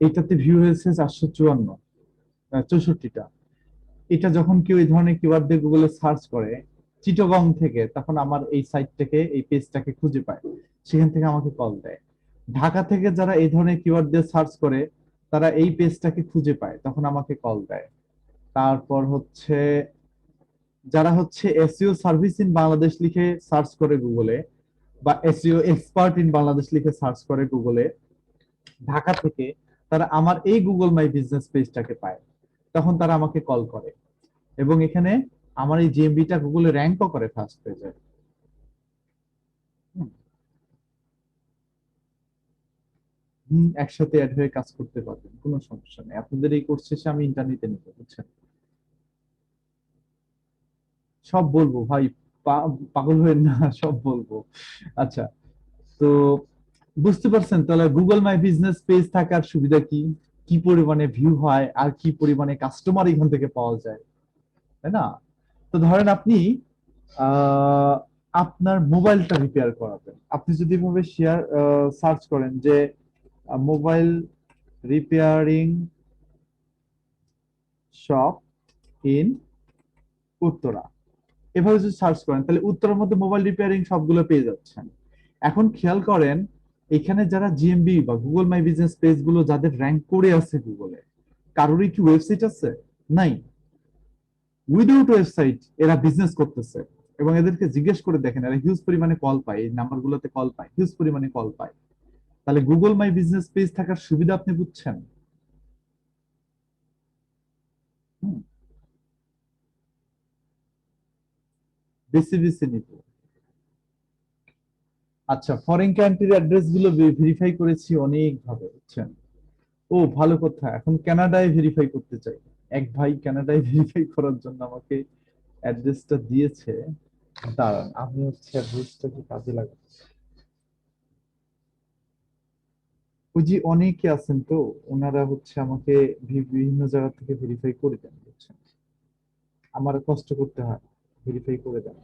এইটাতে ভিউ হয়েছে 64টা। এটা যখন কেউ এই ধরনের কিওয়ার্ড দিয়ে গুগলে সার্চ করে চিটাগং থেকে, তখন আমার এই সাইট থেকে এই পেজটাকে খুঁজে পায়, সেখান থেকে আমাকে কল দেয়। ঢাকা থেকে যারা এই ধরনের কিওয়ার্ড দিয়ে সার্চ করে তারা এই পেজটাকে খুঁজে পায়, তখন আমাকে কল দেয়। তারপর হচ্ছে যারা হচ্ছে এসইও সার্ভিস ইন বাংলাদেশ লিখে সার্চ করে গুগলে, বা এসইও এক্সপার্ট ইন বাংলাদেশ লিখে সার্চ করে গুগলে ঢাকা থেকে, তারা আমার এই গুগল মাই বিজনেস পেজটাকে পায়, তখন তারা আমাকে কল করে। এবং এখানে আমার এই জিএমবিটা গুগলে র্যাঙ্কও করে ফার্স্ট পেজে। একসাথে অ্যাড হয়ে কাজ করতে পারবেন, কোনো সমস্যা নেই। আপনাদের এই কোর্স শেষে আমি ইন্টারনেটে নিতে, বুঝছেন? সব বলবো ভাই, পাগল হয়ে না, সব বলবো। আচ্ছা, তো বুঝতে পারছেন তাহলে গুগল মাই বিজনেস পেজ থাকার সুবিধা কি, কি পরিমাণে ভিউ হয় আর কি পরিমাণে কাস্টমার এখান থেকে পাওয়া যায়, তাই না? তো ধরেন আপনি আপনার মোবাইলটা রিপেয়ার করাবেন, আপনি যদি এভাবে সার্চ করেন যে mobile repairing shop in Uttara, এভাবে যদি সার্চ করেন তাহলে উত্তরার মধ্যে মোবাইল রিপেয়ারিং সবগুলো পেয়ে যাচ্ছেন। এখন খেয়াল করেন এখানে যারা জিএমবি বা গুগল মাই বিজনেস পেজ গুলো যাদের র্যাঙ্ক করে আছে গুগলে, কারোরই কি ওয়েবসাইট আছে? নাই। উইদাউট ওয়েবসাইট এরা বিজনেস করতেছে, এবং এদেরকে জিজ্ঞেস করে দেখেন এরা হিউজ পরিমাণে কল পায়, এই নাম্বারগুলোতে কল পায়, হিউজ পরিমাণে কল পায়। তাহলে গুগল মাই বিজনেস পেজ থাকার সুবিধা আপনি বুঝছেন? বেশি বেশি নিব। আচ্ছা, ফরেন কান্ট্রির অ্যাড্রেস গুলো ভেরিফাই করেছি অনেক ভাবে, বুঝছেন? ও ভালো কথা, এখন কানাডায় ভেরিফাই করতে চাই। এক ভাই কানাডায় ভেরিফাই করার জন্য আমাকে অ্যাড্রেসটা দিয়েছে, দাঁড়ান আমি হচ্ছে অ্যাড্রেসটাকে কাজে লাগাচ্ছি। ওই যে অনেকে আছেন তো, ওনারা হচ্ছে আমাকে বিভিন্ন জায়গা থেকে ভেরিফাই করে দেন, বুঝছেন? আমার কষ্ট করতে হয়, ভেরিফাই করে দেন।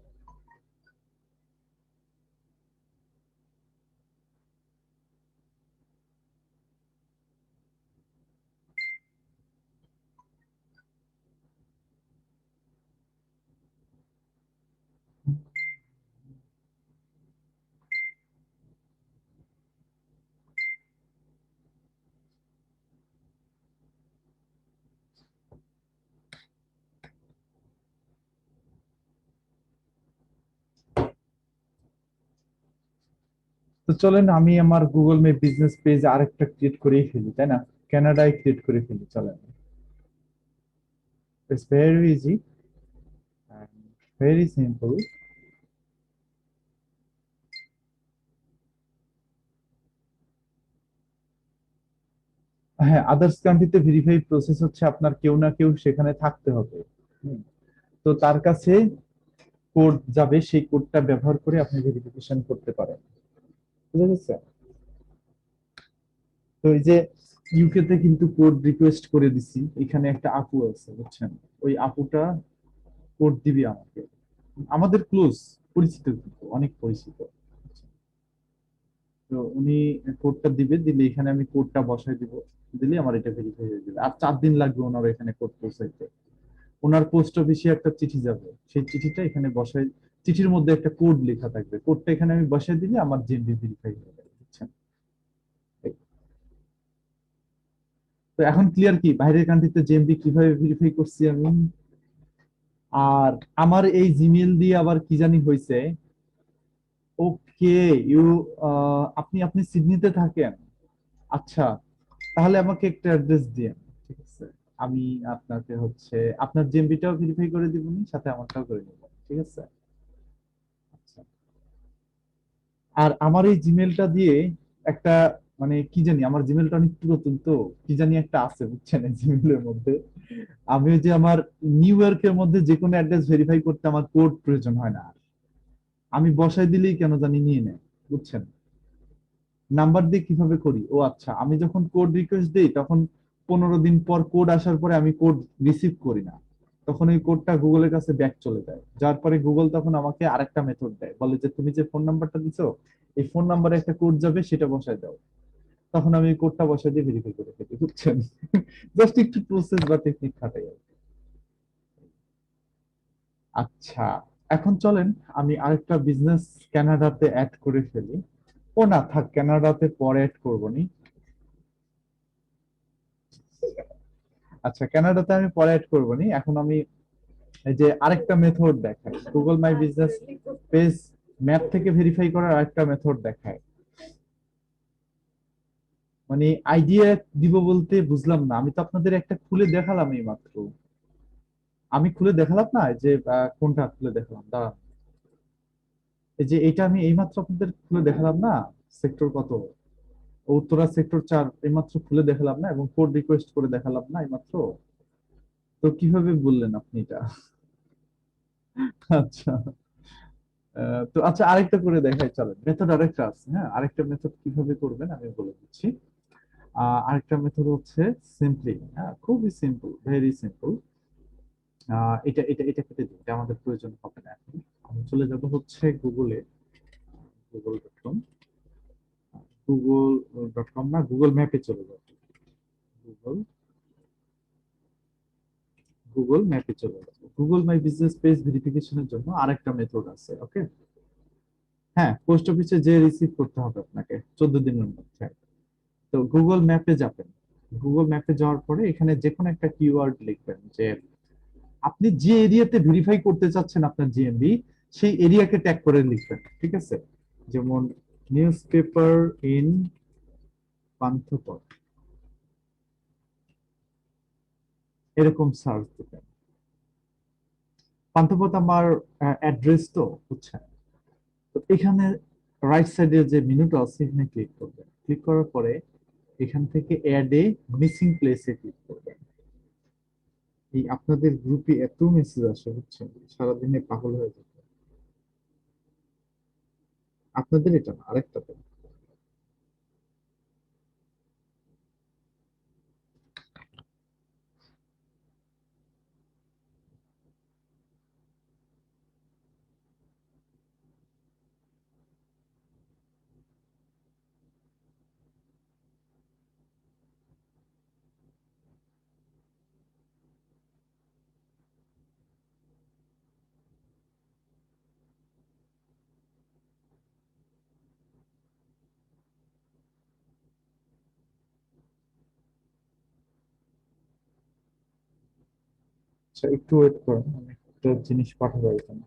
তো চলেন আমি আমার গুগল মে বিজনেস পেজ আরেকটা ক্রিয়েট করেই ফেলি, তাই না? কানাডায় ক্রিয়েট করে ফেলি, চলেন। It's very easy and very simple. হ্যাঁ, আদার্স কান্ট্রিতে ভেরিফাই প্রসেস হচ্ছে আপনার কেউ না কেউ সেখানে থাকতে হবে। তো তার কাছে কোড যাবে, সেই কোডটা ব্যবহার করে আপনি ভেরিফিকেশন করতে পারেন, বুঝা গেছে? তো এই যে ইউকে তে কিন্তু কোড রিকোয়েস্ট করে দিছি, এখানে একটা আপু আছে, বুঝছেন? ওই আপুটা কোড দিবি আমাকে, আমাদের ক্লোজ পরিচিত, কিন্তু অনেক পরিচিত। তো উনি কোডটা দিবে, দিলে এখানে আমি কোডটা বসাই দিব। দিলে আমার এটা ভেরিফাই হয়ে যাবে। আর 4 দিন লাগবে ওনার এখানে কোড পৌঁছাইতে। ওনার পোস্ট অফিসে একটা চিঠি যাবে, সেই চিঠিটা এখানে বসাই, চিঠির মধ্যে একটা কোড লেখা থাকবে, কোডটা এখানে আমি বসাই দিলে আমার জিএমবি ভেরিফাই হয়ে যাবে, বুঝছেন? তো এখন ক্লিয়ার কি বাইরের কান্ট্রিতে জিএমবি কিভাবে ভেরিফাই করছি আমি? আর আমার এই জিমেইল দিয়ে আবার কি জানি হয়েছে। ওকে, ইউ আপনি আপনি সিডনিতে থাকেন? আচ্ছা, তাহলে আমাকে একটা অ্যাড্রেস দিন, ঠিক আছে? আমি আপনাকে হচ্ছে আপনার জিএমবিটাও ভেরিফাই করে দিবনি, সাথে আমারটাও করে দেব, ঠিক আছে? আচ্ছা, আর আমার এই জিমেলটা দিয়ে একটা মানে কি জানি, আমার জিমেলটা অনেক পুরাতন, তো কি জানি একটা আছে, বুঝছেন, এই জিমেলের মধ্যে। আমি ওই যে আমার নিউ ইয়র্কের মধ্যে যে কোনো অ্যাড্রেস ভেরিফাই করতে আমার কোড প্রয়োজন হয় না আর। আমি বসাই দিলেই কেন জানি নিয়ে নেয়, বুঝছেন? নাম্বার দিয়ে কিভাবে করি? ও আচ্ছা, আমি যখন কোড রিকোয়েস্ট দিই তখন 15 দিন পর কোড আসার পরে আমি কোড রিসিভ করি না, তখন ওই কোডটা গুগলের কাছে ব্যাক চলে যায়, যার পরে গুগল তখন আমাকে আরেকটা মেথড দেয়, বলে যে তুমি যে ফোন নাম্বারটা দিছো এই ফোন নাম্বারে একটা কোড যাবে, সেটা বসায় দাও। তখন আমি ওই কোডটা বসায় দিয়ে ভেরিফাই করে ফেলি, বুঝছেন? জাস্ট একটু প্রসেস বা টেকনিক খাটাই আর কি। আচ্ছা, এখন চলেন আমি আরেকটা বিজনেস কানাডাতে অ্যাড করে ফেলি। ও না থাক, কানাডাতে পরে অ্যাড করবো নি। আচ্ছা, কানাডাতে আমি পরে অ্যাড করবো নি, এখন আমি এই যে আরেকটা মেথড দেখাই, Google my business page map থেকে ভেরিফাই করার আরেকটা মেথড দেখায়। মানে আইডিয়া দিব বলতে বুঝলাম না, আমি তো আপনাদের একটা খুলে দেখালাম এই মাত্র। আমি খুলে দেখালাম না, এই যে কোনটা খুলে দেখালাম, দাঁড়ান, এই যে এটা আমি এইমাত্র আপনাদের খুলে দেখালাম না, সেক্টর কত, উত্তরা সেক্টর 4 এইমাত্র খুলে দেখালাম না, এবং কোড রিকোয়েস্ট করে দেখালাম না এইমাত্র। তো কিভাবে বললেন আপনি এটা? আচ্ছা, তো আচ্ছা আরেকটা করে দেখাই, চলেন, মেথড আরেকটা আছে, হ্যাঁ, আরেকটা মেথড কিভাবে করবেন আমি বলে দিচ্ছি। আরেকটা মেথড হচ্ছে সিম্পলি, হ্যাঁ, খুবই সিম্পল, ভেরি সিম্পল। এটা এটা এটা কেটে দিন, এটা আমাদের প্রয়োজন হবে না এখন। আমি চলে যাব হচ্ছে গুগলে, গুগল.com, গুগল.com না, গুগল ম্যাপে চলে যাব। গুগল গুগল ম্যাপে চলে যাব। গুগল মাই বিজনেস পেজ ভেরিফিকেশনের জন্য আরেকটা মেথড আছে, ওকে? হ্যাঁ, পোস্ট অফিসে যে রিসিভ করতে হবে আপনাকে 14 দিনের মধ্যে। তো গুগল ম্যাপে যাবেন, গুগল ম্যাপে যাওয়ার পরে এখানে যে কোনো একটা কিওয়ার্ড লিখবেন, যে আপনি যে এরিয়াতে ভেরিফাই করতে চাচ্ছেন আপনার জিএমবি, সেই এরিয়াকে ট্যাগ করে লিখবেন, ঠিক আছে? যেমন নিউজ পেপার ইন পান্থপথ, এরকম সার্চ দিবেন। পান্থপথ আমার অ্যাড্রেস, তো বুঝছেন? তো এখানে রাইট সাইডে যে মেনুটা আছে এখানে ক্লিক করবেন, ক্লিক করার পরে এখান থেকে অ্যাড এ মিসিং প্লেসে ক্লিক করবেন। এই আপনাদের গ্রুপে এত মেসেজ আসে, বুঝছেন, সারাদিনে পাগল হয়ে যাবে। আপনাদের এটা না, আরেকটা দেন। আচ্ছা, একটু ওয়েট করুন, আমি একটা জিনিস পাঠাবো এখানে।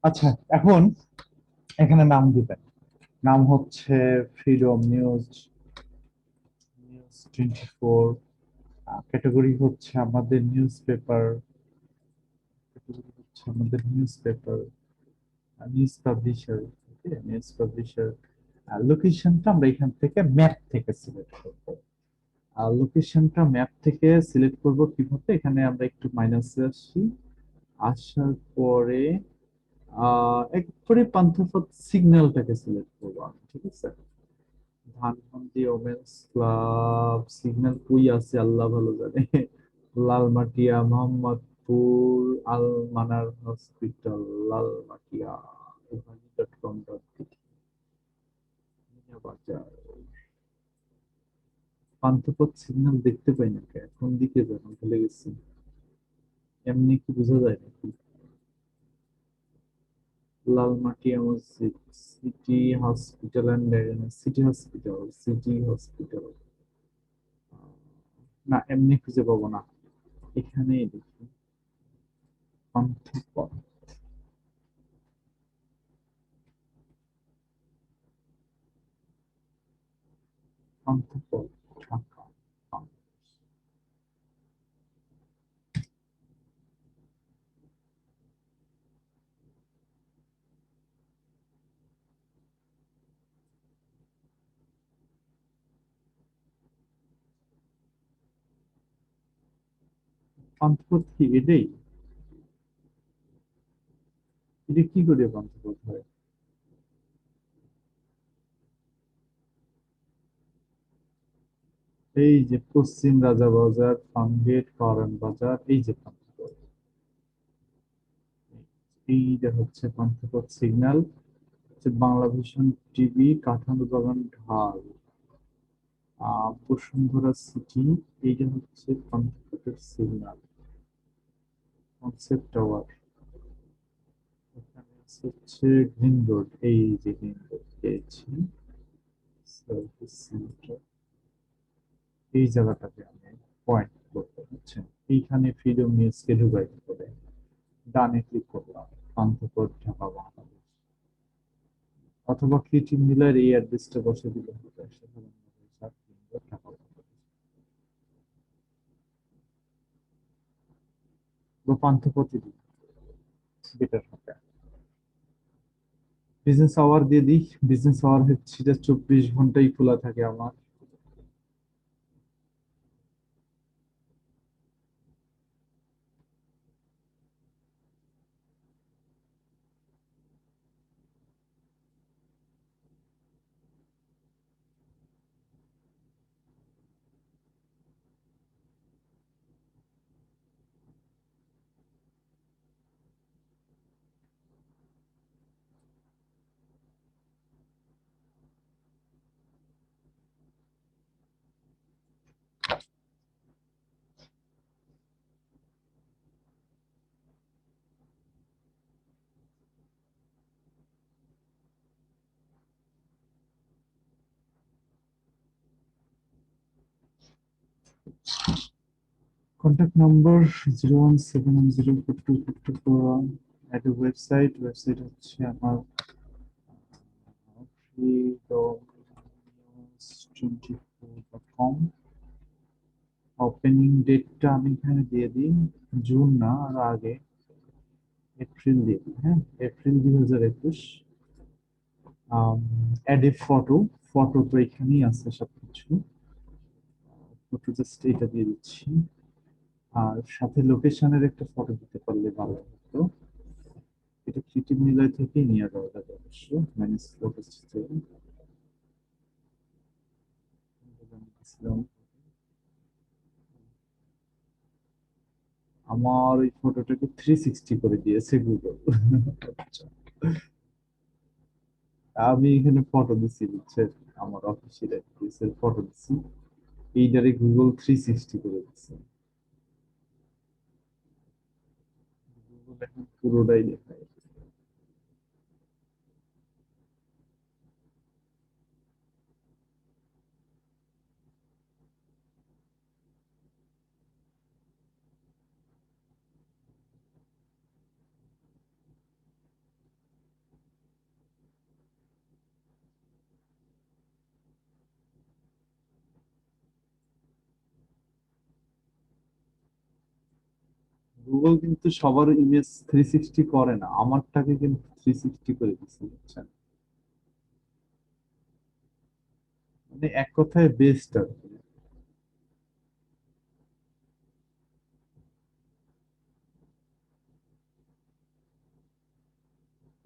আচ্ছা, এখন এখানে নাম দিবেন, নাম হচ্ছে ফ্রিডম নিউজ, নিউজ 24। ক্যাটাগরি হচ্ছে আমাদের নিউজ পেপার, ক্যাটাগরি হচ্ছে আমাদের নিউজ পেপার, নিউজ পাবলিশার, ওকে, নিউজ পাবলিশার। লোকেশনটা আমরা এখান থেকে ম্যাপ থেকে সিলেক্ট করব। আর লোকেশনটা ম্যাপ থেকে সিলেক্ট করব কিভাবে, এখানে আমরা একটু মাইনাসে আসি, আসার পরে একবারে পান্থপথ সিগন্যালটাকে সিলেক্ট করবো আমি, ঠিক আছে? ধানমন্ডি ওমেন্স ক্লাব সিগন্যাল কই আছে আল্লাহ ভালো জানে। লালমাটিয়া, মোহাম্মদপুর, আল মানার হসপিটাল, লালমাটিয়া, বাজার। পান্থপথ সিগন্যাল দেখতে পাই না কে, কোন দিকে যেন ভুলে গেছি। এমনি কি বোঝা যায় নাকি? লালমাটিয়া মসজিদ, city hospital and city hospital. না, এমনি খুঁজে পাবো না, এখানেই দেখি। পান্থপথ, পান্থপথ, ঢাকা। পান্থপথ কি এটাই? এটা কি করে পান্থপথ হয়? এই যে পশ্চিম রাজা বাজার, ফার্মগেট, কারণ বাজার, এই যে পান্থপথ, এইটা হচ্ছে পান্থপথ সিগন্যাল। হচ্ছে বাংলা ভিশন টিভি, কাঠামো বাগান ঢাল, বসুন্ধরা সিটি, এইটা হচ্ছে পান্থপথের সিগন্যাল। কনসেপ্ট টাওয়ার, এখানে আছে হচ্ছে গ্রিন রোড, এই যে গ্রিন রোড পেয়েছি। সার্ভিস সেন্টার, এই জায়গাটাকে আমি পয়েন্ট করতে হচ্ছেন, এইখানে ফ্রিডম নিউজকে ঢুকাইতে হবে। ডানে ক্লিক করলাম, পান্থপথ, ঢাকা, বাংলাদেশ। অথবা ক্রিয়েটিভ মিলার এই অ্যাড্রেসটা বসে দিলে হবে, ঢাকা, বাংলাদেশ। বা পান্থপথে দিই, বেটার হবে। বিজনেস আওয়ার দিয়ে দিই, বিজনেস আওয়ার হচ্ছে এটা 24 ঘন্টাই খোলা থাকে আমার। Contact number 01710424241। একটা ওয়েবসাইট, ওয়েবসাইট হচ্ছে আমার freedomnews24.com। ওপেনিং ডেটটা আমি এখানে দিয়ে দিই, জুন না, আর আগে এপ্রিল দিয়ে দিই, হ্যাঁ, April 2021। Add a photo, photo তো এখানেই আছে সবকিছু, ফটো জাস্ট এটা দিয়ে দিচ্ছি। আর সাথে লোকেশনের একটা ফটো দিতে পারলে ভালো হতো। এটা ক্রিয়েটিভ নিলয় থেকেই নিয়ে যাওয়া যাবে অবশ্য, ম্যানেজ লোকেশন থেকে। আমার ওই ফটোটাকে 360 করে দিয়েছে গুগল। আমি এখানে ফটো দিচ্ছি, বুঝছেন, আমার অফিসিয়াল অ্যাড্রেসের ফটো দিচ্ছি, এইটারে গুগল 360 করে দিচ্ছে। গুগল এখন পুরোটাই দেখায়। গুগল কিন্তু সবার ইমেজ 360 করে না, আমারটাকে কিন্তু 360 করে দিচ্ছে, বুঝছেন? মানে এক কথায় বেস্ট আর কি।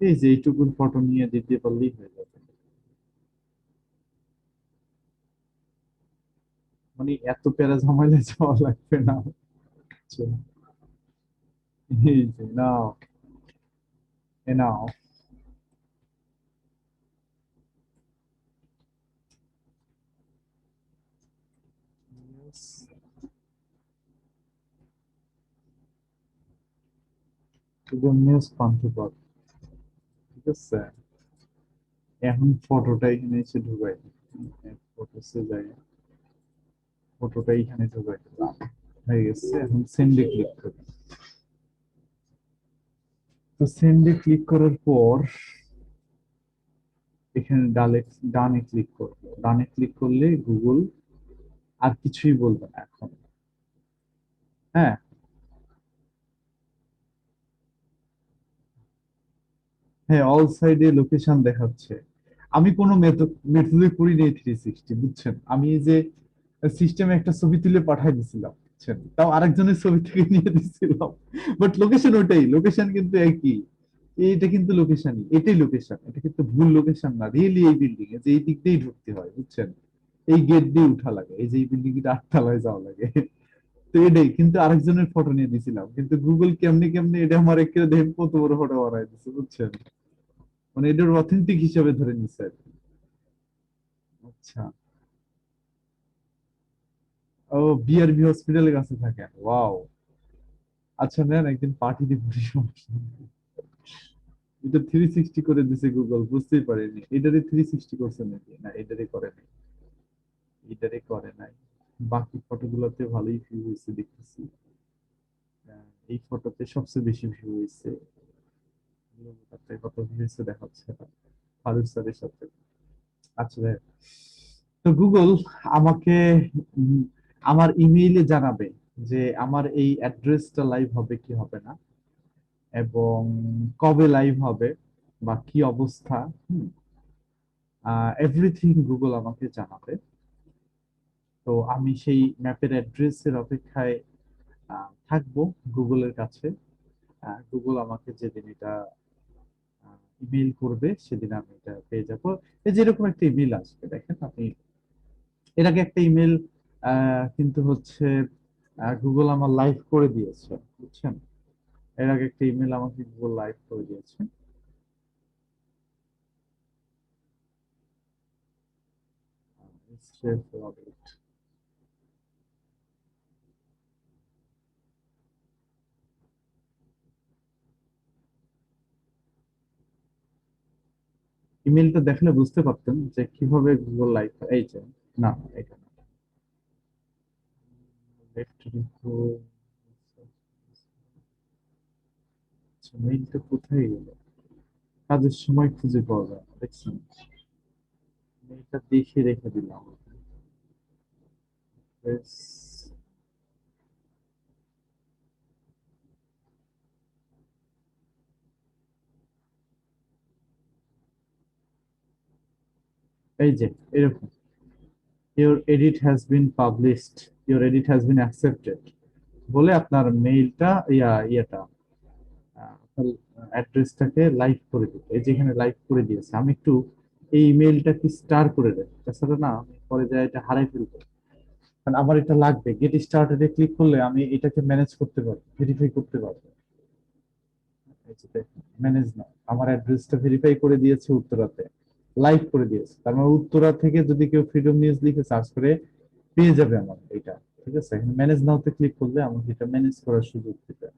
এই যে এইটুকুন ফটো নিয়ে দিতে পারলেই হয়ে যাবে। মানে এত প্যারা ঝামেলা যাওয়া লাগবে না। আচ্ছা, এই যে নাও, এ নাও। শুধু নিউজ পান্থ পদ, ঠিক আছে। এখন ফটোটা এখানে এসে ঢুকাই ফটোসে যাই, ফটোটা এখানে ঢুকাই দিলাম, হয়ে গেছে। এখন সেন্ডে ক্লিক করি। তো সেন্ডে ক্লিক করার পর এখানে ডানে ক্লিক করবো। ডানে ক্লিক করলে গুগল আর কিছুই বলবে না এখন। হ্যাঁ, হ্যাঁ, অল সাইডে লোকেশন দেখাচ্ছে। আমি কোনো মেথডে করি নেই 360, বুঝছেন। আমি এই যে সিস্টেমে একটা ছবি তুলে পাঠাই দিছিলাম, বুঝছেন, তাও আরেকজনের ছবি থেকে নিয়ে দিছিলাম, বাট লোকেশন ওটাই, লোকেশন কিন্তু একই। এটা কিন্তু লোকেশনই, এটাই লোকেশন, এটা কিন্তু ভুল লোকেশন না। রিয়েলি এই বিল্ডিং এ যে এই দিক দিয়েই ঢুকতে হয়, বুঝছেন। এই গেট দিয়ে উঠা লাগে, এই যে এই বিল্ডিং এর 8 তলায় যাওয়া লাগে। তো এটাই কিন্তু আরেকজনের ফটো নিয়ে দিছিলাম, কিন্তু গুগল কেমনে কেমনে এটা আমার একে দেখেন কত বড় ফটো বানাই দিচ্ছে, বুঝছেন। মানে এটার অথেন্টিক হিসেবে ধরে নিচ্ছে আর কি। আচ্ছা, ও বিআরবি হসপিটালের কাছে থাকেন, ওয়াও। আচ্ছা নেন, একদিন পার্টি দিব, সমস্যা নেই। এটা 360 করে দিছে গুগল, বুঝতেই পারিনি। এটারে 360 করছে নাকি, না এটারে করে নাই, এটারে করে নাই। বাকি ফটোগুলোতে ভালোই ভিউ হয়েছে দেখতেছি। এই ফটোতে সবচেয়ে বেশি ভিউ হয়েছে। তাতে কত ভিউ হয়েছে দেখাচ্ছে না, ফারুক স্যারের সাথে। আচ্ছা দেখ, তো গুগল আমাকে উম, আমার ইমেইলে জানাবে যে আমার এই অ্যাড্রেসটা লাইভ হবে কি হবে না, এবং কবে লাইভ হবে বা কি অবস্থা। এভরিথিং গুগল আমাকে জানাবে। তো আমি সেই ম্যাপের অ্যাড্রেসের অপেক্ষায় থাকবো গুগলের কাছে। গুগল আমাকে যেদিন এটা ইমেইল করবে সেদিন আমি এটা পেয়ে যাবো। এই যেরকম একটা ইমেইল আসবে, দেখেন আপনি, এর আগে একটা ইমেল কিন্তু হচ্ছে গুগল আমার লাইভ করে দিয়েছে, বুঝছেন। এর আগে একটা ইমেল আমাকে গুগল লাইভ করে দিয়েছে। ইমেলটা দেখলে বুঝতে পারতেন যে কিভাবে গুগল লাইভ, এই যে, না এখানে লেফট রিপো, মেইলটা কোথায় গেল, কাজের সময় খুঁজে পাওয়া যায় না, দেখছেন। মেইলটা দেখে রেখে দিলাম। বেশ, এই যে এরকম, your edit has been published, your edit has been accepted বলে আপনার মেইলটা ইয়েটা আপনার অ্যাড্রেসটাকে লাইভ করে দিবে। এই যে এখানে লাইভ করে দিয়েছে, আমি একটু এই ইমেইলটা কি স্টার করে দেব, তাছাড়া না আমি পরে যাই এটা হারাই ফেলবো। কারণ আমার এটা লাগবে, গেট স্টার্টেড এ ক্লিক করলে আমি এটাকে ম্যানেজ করতে পারবো, ভেরিফাই করতে পারবো। ম্যানেজ না, আমার অ্যাড্রেসটা ভেরিফাই করে দিয়েছে উত্তরাতে, লাইভ করে দিয়েছে। তার মানে উত্তরা থেকে যদি কেউ ফ্রিডম নিউজ লিখে সার্চ করে পেয়ে যাবে আমার এটা। ঠিক আছে, এখন ম্যানেজ নাওতে ক্লিক করলে আমাকে এটা ম্যানেজ করার সুযোগ দিবে।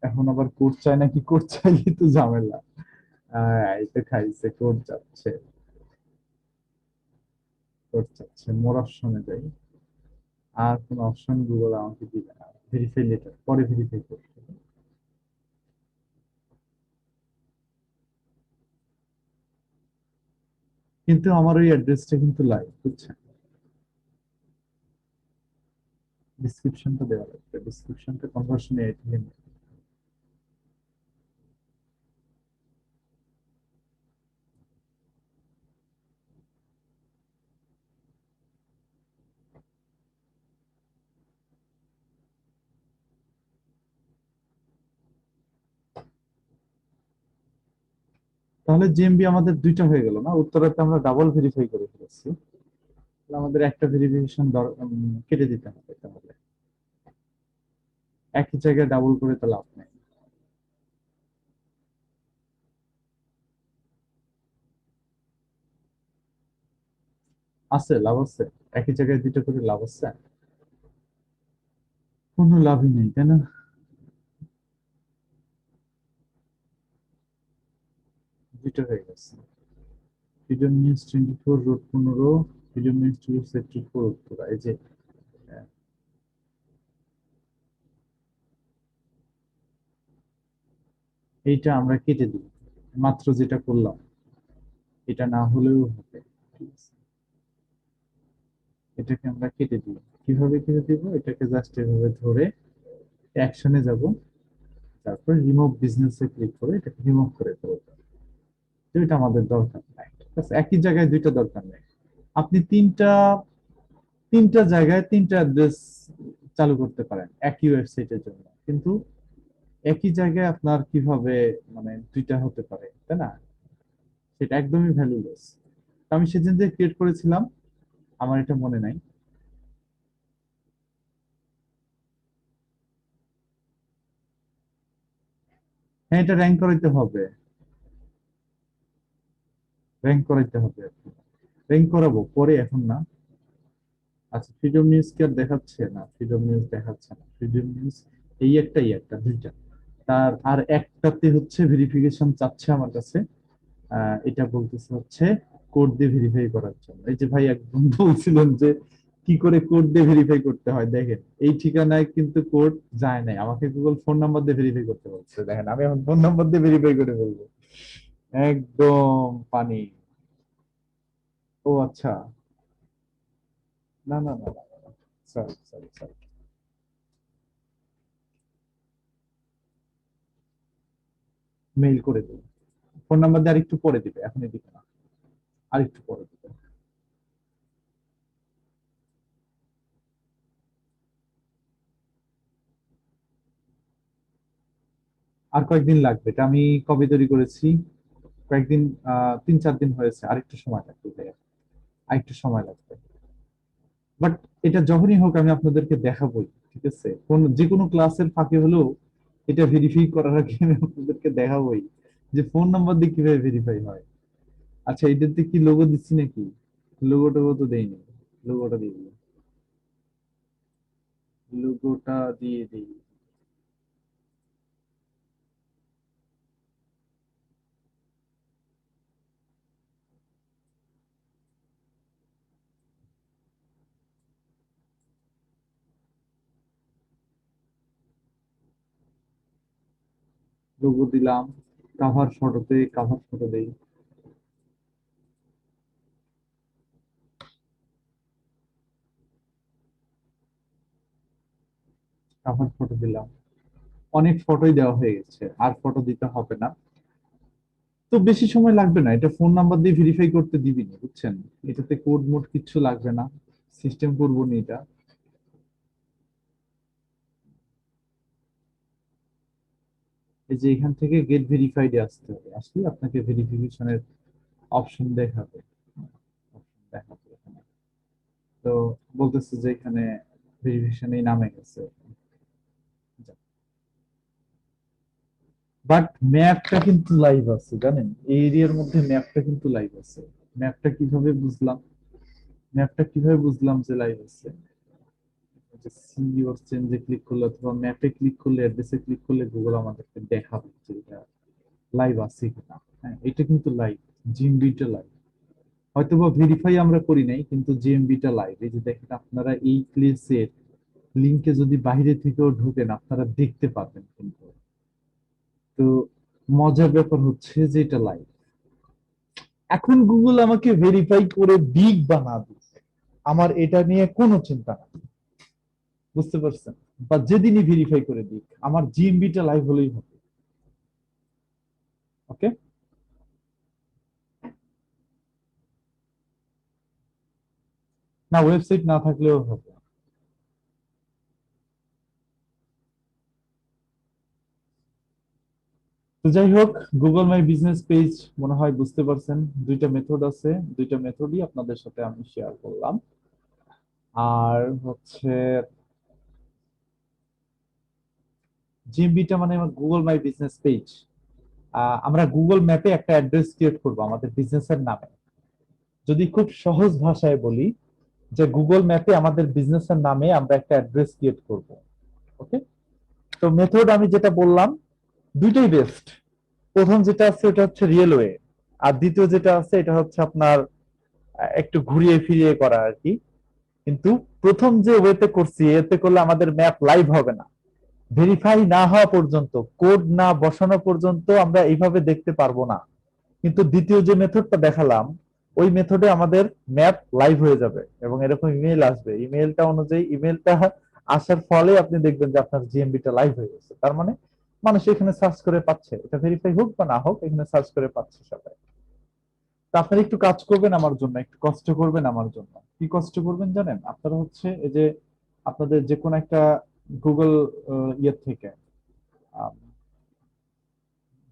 এখন আবার কোড চাই নাকি, কোড চাইলে তো ঝামেলা। এটা খাইছে, কোড যাচ্ছে, কোড চাচ্ছে। মোর অপশনে যাই, আর কোন অপশন গুগল আমাকে দিবে না। ভেরিফাই লেটার পরে ভেরিফাই করতে হবে। কিন্তু আমার ওই অ্যাড্রেসটা কিন্তু লাইভ, বুঝছেন। ডিসক্রিপশনটা দেওয়া লাগবে, ডিসক্রিপশনটা কনভার্সন এ তাহলে জিএমবি আমাদের দুইটা হয়ে গেল না, উত্তরাতে আমরা ডাবল ভেরিফাই করে ফেলেছি। তাহলে আমাদের একটা ভেরিফিকেশন কেটে দিতে হবে, তাহলে একই জায়গায় ডাবল করে তো লাভ নেই। আছে লাভ আছে, একই জায়গায় দুইটা করে লাভ আছে? কোনো লাভই নেই, তাই না? দুইটা হয়ে গেছে। Freedom news 24 road 15, freedom news sector 4 Uttara. এই যে আহ, এইটা আমরা কেটে দিই, মাত্র যেটা করলাম এটা না হলেও হবে। ঠিক আছে, এটাকে আমরা কেটে দিই। কিভাবে কেটে দিব? এটাকে জাস্ট এভাবে ধরে অ্যাকশনে যাব, তারপর রিমুভ বিজনেসে ক্লিক করে এটাকে রিমুভ করে দেবো। তো এটা আমাদের দরকার নাই, ঠিক আছে? একই জায়গায় দুইটা দরকার নেই। আপনি তিনটা তিনটা জায়গায় তিনটা অ্যাড্রেস চালু করতে পারেন একই ওয়েবসাইটের জন্য, কিন্তু একই জায়গায় আপনার কিভাবে মানে দুইটা হতে পারে, তাই না? সেটা একদমই ভ্যালুলেস। আমি সেদিন যে ক্রিয়েট করেছিলাম, আমার এটা মনে নাই। হ্যাঁ, এটা র্যাঙ্ক করাইতে হবে, র্যাঙ্ক করাইতে হবে। র্যাঙ্ক করাবো পরে, এখন না। আচ্ছা, ফ্রিডম নিউজ কি আর দেখাচ্ছে? না, ফ্রিডম নিউজ দেখাচ্ছে না। ফ্রিডম নিউজ এই একটা দুইটা, তার আর একটাতে হচ্ছে ভেরিফিকেশন চাচ্ছে আমার কাছে। এটা বলতেছে হচ্ছে কোড দিয়ে ভেরিফাই করার জন্য। এই যে ভাই একদম বলছিলেন যে কি করে কোড দিয়ে ভেরিফাই করতে হয়, দেখেন এই ঠিকানায় কিন্তু কোড যায় নাই, আমাকে গুগল ফোন নাম্বার দিয়ে ভেরিফাই করতে বলছে। দেখেন আমি এখন ফোন নাম্বার দিয়ে ভেরিফাই করে ফেলবো, একদম পানি। ও আচ্ছা, না না না, সরি সরি সরি, মেইল করে দেবো। ফোন নাম্বার দিয়ে আরেকটু পরে দিবে, এখনই দিবে না, আরেকটু পরে দিবে। আর কয়েকদিন লাগবে, এটা আমি কবে তৈরি করেছি? কয়েকদিন, 3-4 দিন হয়েছে, আরেকটু সময় লাগবে ভাইয়া, আরেকটু সময় লাগবে। বাট এটা যখনই হোক আমি আপনাদেরকে দেখাবোই, ঠিক আছে? কোন যে কোনো ক্লাসের ফাঁকে হলেও এটা ভেরিফাই করার আগে আমি আপনাদেরকে দেখাবোই যে ফোন নাম্বার দিয়ে কিভাবে ভেরিফাই হয়। আচ্ছা, এটাতে কি লোগো দিচ্ছি নাকি? লোগো টোগো তো দেইনি, লোগোটা দিয়ে দিই, লোগোটা দিয়ে দিই। লোগো দিলাম, কাভার ফটো দেই। কাভার ফটো দিলাম, অনেক ফটোই দেওয়া হয়ে গেছে, আর ফটো দিতে হবে না। তো বেশি সময় লাগবে না, এটা ফোন নাম্বার দিয়ে ভেরিফাই করতে দিবি না, বুঝছেন? এটাতে কোড মোড কিচ্ছু লাগবে না, সিস্টেম করবো না এটা। এই যে এখান থেকে গেট ভেরিফাইড আসতে হবে, আসলে আপনাকে ভেরিফিকেশনের অপশন দেখাবে, অপশন দেখাবে এখানে। তো বলতেছে যে এখানে ভেরিফিকেশন এই নামে গেছে। বাট ম্যাপটা কিন্তু লাইভ আছে, জানেন? এই এরিয়ার মধ্যে ম্যাপটা কিন্তু লাইভ আছে। ম্যাপটা কিভাবে বুঝলাম? ম্যাপটা কিভাবে বুঝলাম যে লাইভ আছে? যে সি ইওর চেঞ্জে ক্লিক করলে অথবা ম্যাপে ক্লিক করলে, অ্যাড্রেসে ক্লিক করলে গুগল আমাদেরকে দেখাবে যে এটা লাইভ আছে কিনা। হ্যাঁ, এটা কিন্তু লাইভ, জিএমবিটা লাইভ। হয়তোবা ভেরিফাই আমরা করি নাই, কিন্তু জিএমবিটা লাইভ। এই যে দেখেন, আপনারা এই প্লেসের লিংকে যদি বাইরে থেকেও ঢোকেন আপনারা দেখতে পাবেন কিন্তু। তো মজার ব্যাপার হচ্ছে যে এটা লাইভ। এখন গুগল আমাকে ভেরিফাই করে বিগ বানা দিচ্ছে, আমার এটা নিয়ে কোনো চিন্তা নেই, বুঝতে পারছেন? বা যেদিনই ভেরিফাই করে দিক, আমার জিএমবিটা লাইভ হলেই হবে। ওকে, না ওয়েবসাইট না থাকলেও হবে। তো যাই হোক, গুগল মাই বিজনেস পেজ মনে হয় বুঝতে পারছেন, দুইটা মেথড আছে, দুইটা মেথডই আপনাদের সাথে আমি শেয়ার করলাম। আর হচ্ছে জিএমবিটা মানে গুগল মাই বিজনেস পেজ। আমরা গুগল ম্যাপে একটা অ্যাড্রেস ক্রিয়েট করব আমাদের বিজনেসের নামে। যদি খুব সহজ ভাষায় বলি, যে গুগল ম্যাপে আমাদের বিজনেসের নামে আমরা একটা অ্যাড্রেস ক্রিয়েট করব। ওকে, তো মেথড আমি যেটা বললাম দুইটাই বেস্ট। প্রথম যেটা আছে ওটা হচ্ছে রিয়েলওয়ে, আর দ্বিতীয় যেটা আছে এটা হচ্ছে আপনার একটু ঘুরিয়ে ফিরিয়ে করা আর কি। কিন্তু প্রথম যে ওয়েতে করছি এতে করলে আমাদের ম্যাপ লাইভ হবে না, ভেরিফাই না হওয়া পর্যন্ত, কোড না বসানো পর্যন্ত আমরা এইভাবে দেখতে পারবো না। কিন্তু দ্বিতীয় যে মেথডটা দেখালাম ওই মেথডে আমাদের ম্যাপ লাইভ হয়ে যাবে এবং এরকম ইমেল আসবে, ইমেলটা অনুযায়ী ইমেলটা আসার ফলে আপনি দেখবেন যে আপনার জিএমবিটা লাইভ হয়ে গেছে। তার মানে মানুষ এখানে সার্চ করে পাচ্ছে, এটা ভেরিফাই হোক বা না হোক এখানে সার্চ করে পাচ্ছে সবাই। তা আপনারা একটু কাজ করবেন আমার জন্য, একটু কষ্ট করবেন আমার জন্য। কি কষ্ট করবেন জানেন? আপনারা হচ্ছে এই যে আপনাদের যে কোনো একটা গুগল ইয়ে থেকে,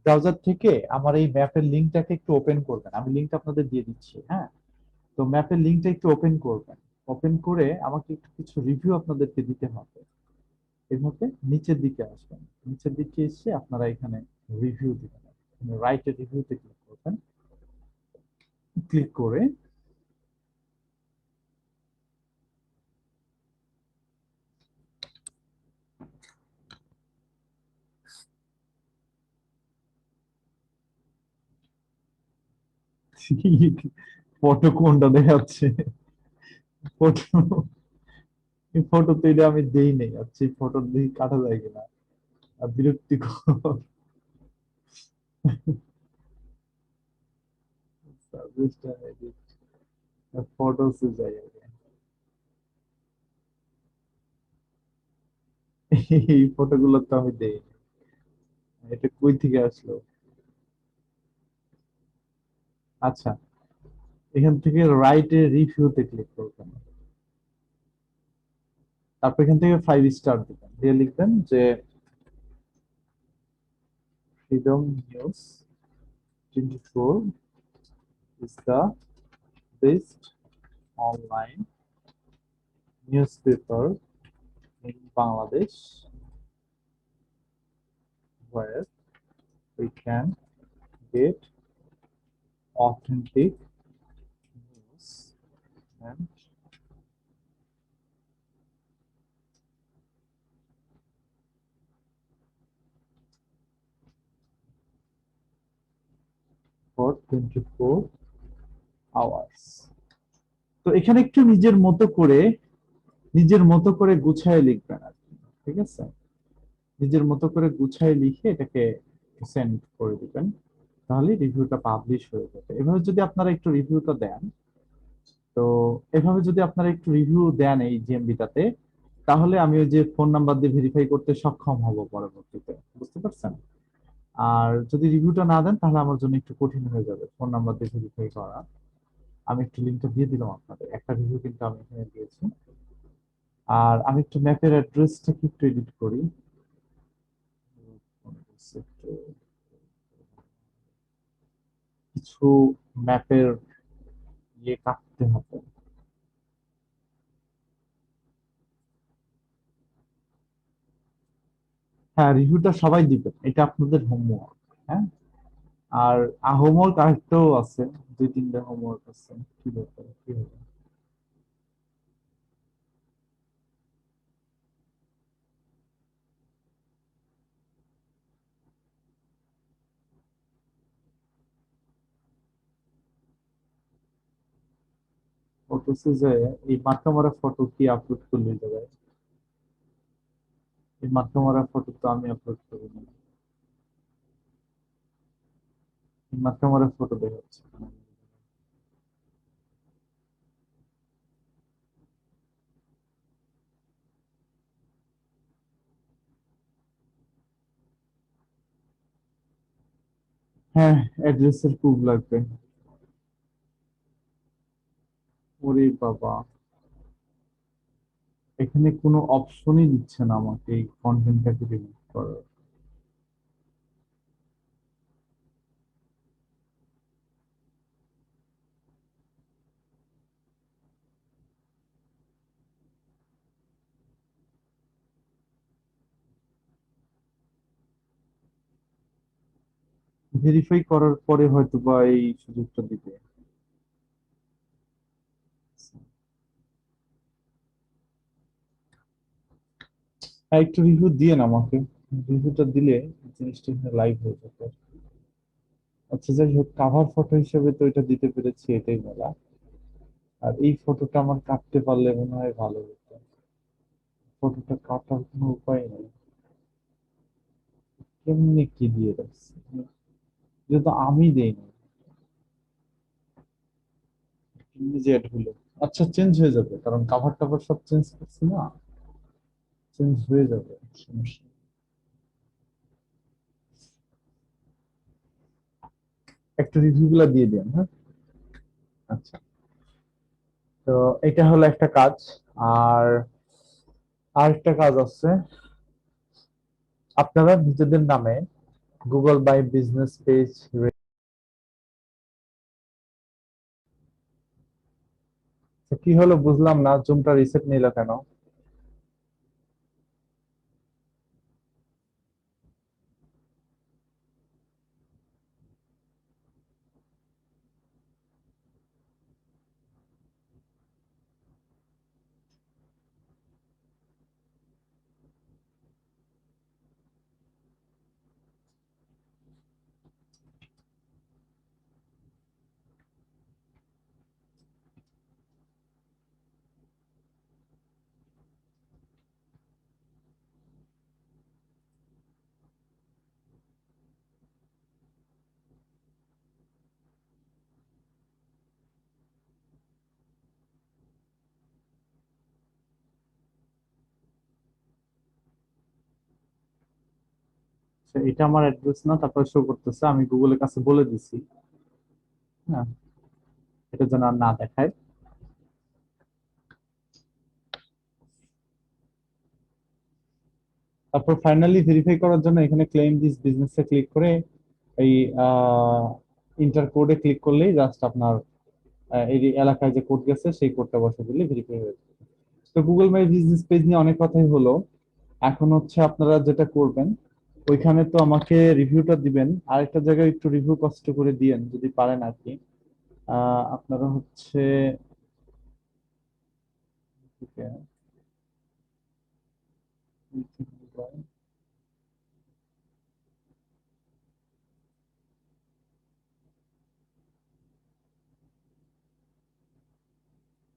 ব্রাউজার থেকে আমার এই ম্যাপের লিঙ্কটাকে একটু ওপেন করবেন। আমি লিঙ্কটা আপনাদের দিয়ে দিচ্ছি, হ্যাঁ। তো ম্যাপের লিঙ্কটা একটু ওপেন করবেন, ওপেন করে আমাকে একটু কিছু রিভিউ আপনাদেরকে দিতে হবে। এভাবে নিচের দিকে আসবেন, নিচের দিকে এসে আপনারা এখানে রিভিউ দিবেন, রাইটের রিভিউতে ক্লিক করবেন। ক্লিক করে ফটো কোনটা দেখাচ্ছে? ফটো, এই ফটো তো এটা আমি দেই নাই, আচ্ছা এই ফটো দিয়ে কাটা যায় কিনা, আর বিরক্তিকর। ফটোসে যাই আগে। এই ফটোগুলো তো আমি দেই নাই। এটা কই থেকে আসলো? আচ্ছা, এখান থেকে রাইটে রিভিউতে ক্লিক করবেন, তারপর এখান থেকে 5 স্টার দিবেন, দিয়ে লিখবেন যে freedom news 24 is the best online newspaper in Bangladesh where we can get authentic news and for 24 hours। তো এখানে একটু নিজের মতো করে গুছায় লিখবেন আর কি, ঠিক আছে? নিজের মতো করে গুছায় লিখে এটাকে সেন্ড করে দিবেন, তাহলে রিভিউটা পাবলিশ হয়ে যাবে। এভাবে যদি আপনারা একটু রিভিউটা দেন, তো এভাবে যদি আপনারা একটু রিভিউ দেন এই জিএমবিটাতে, তাহলে আমি ওই যে ফোন নাম্বার দিয়ে ভেরিফাই করতে সক্ষম হব পরবর্তীতে, বুঝতে পারছেন? আর যদি রিভিউটা না দেন তাহলে আমার জন্য একটু কঠিন হয়ে যাবে ফোন নাম্বার দিয়ে ভেরিফাই করা। আমি একটু লিঙ্কটা দিয়ে দিলাম আপনাদের, একটা রিভিউ কিন্তু আমি এখানে দিয়েছি। আর আমি একটু ম্যাপের অ্যাড্রেসটাকে একটু এডিট করি, কিছু ম্যাপের ইয়ে কাটতে হবে। হ্যাঁ, রিভিউটা সবাই দিবেন, এটা আপনাদের হোমওয়ার্ক। হ্যাঁ, আর হোমওয়ার্ক আরেকটাও আছে, 2-3টা হোমওয়ার্ক আছে। কি ব্যাপার, কি হবে? ফটোসে যে এই মার্কা মারা ফটো কি আপলোড করলে যাবে? এই মার্কা মারা ফটো তো আমি আপলোড করি না, এই মার্কা মারা ফটো দেখাচ্ছে। হ্যাঁ, অ্যাড্রেসের প্রুফ লাগবে। ওরে বাবা, এখানে কোনো অপশনই দিচ্ছে না আমাকে এই কন্টেন্টটাকে রিমুভ করার। ভেরিফাই করার পরে হয়তো বা এই সুযোগটা দিবে। একটু রিভিউ দিয়ে না আমাকে, রিভিউটা দিলে জিনিসটা লাইভ হয়ে যাবে। আচ্ছা যাই হোক, কাভার ফটো হিসেবে তো এটা দিতে পেরেছি, এটাই মেলা। আর এই ফটোটা আমার কাটতে পারলে মনে হয় ভালো হতো। ফটোটা কাটার কোনো উপায় নেই, কেমনি কি দিয়ে রাখছি, যেহেতু আমি দেইনি, কেমনি যে add হলো। আচ্ছা চেঞ্জ হয়ে যাবে, কারণ কাভার টাভার সব চেঞ্জ করছি না, চেঞ্জ হয়ে যাবে, সমস্যা নেই। একটু রিভিউ গুলা দিয়ে দিন, হ্যাঁ। আচ্ছা, তো এটা হলো একটা কাজ। আর আরেকটা কাজ আছে, আপনারা নিজেদের নামে গুগল বাই বিজনেস পেজ। কি হলো বুঝলাম না, জুমটা রিসেট নিল কেন? আচ্ছা, এটা আমার অ্যাড্রেস না, তারপর শো করতেছে, আমি গুগলের কাছে বলে দিছি। হ্যাঁ, এটা যেন আর না দেখায়। তারপর ফাইনালি ভেরিফাই করার জন্য এখানে claim this business A click করে এই ইন্টার কোডে ক্লিক করলেই জাস্ট আপনার এই যে এলাকায় যে কোড গেছে সেই কোডটা বসে দিলে ভেরিফাই হয়ে যাবে। তো গুগল মাই বিজনেস পেজ নিয়ে অনেক কথাই হলো। এখন হচ্ছে আপনারা যেটা করবেন, ওইখানে তো আমাকে রিভিউটা দিবেন, আরেকটা জায়গায় একটু রিভিউ কষ্ট করে দিয়েন যদি পারেন আর কি। আপনারা হচ্ছে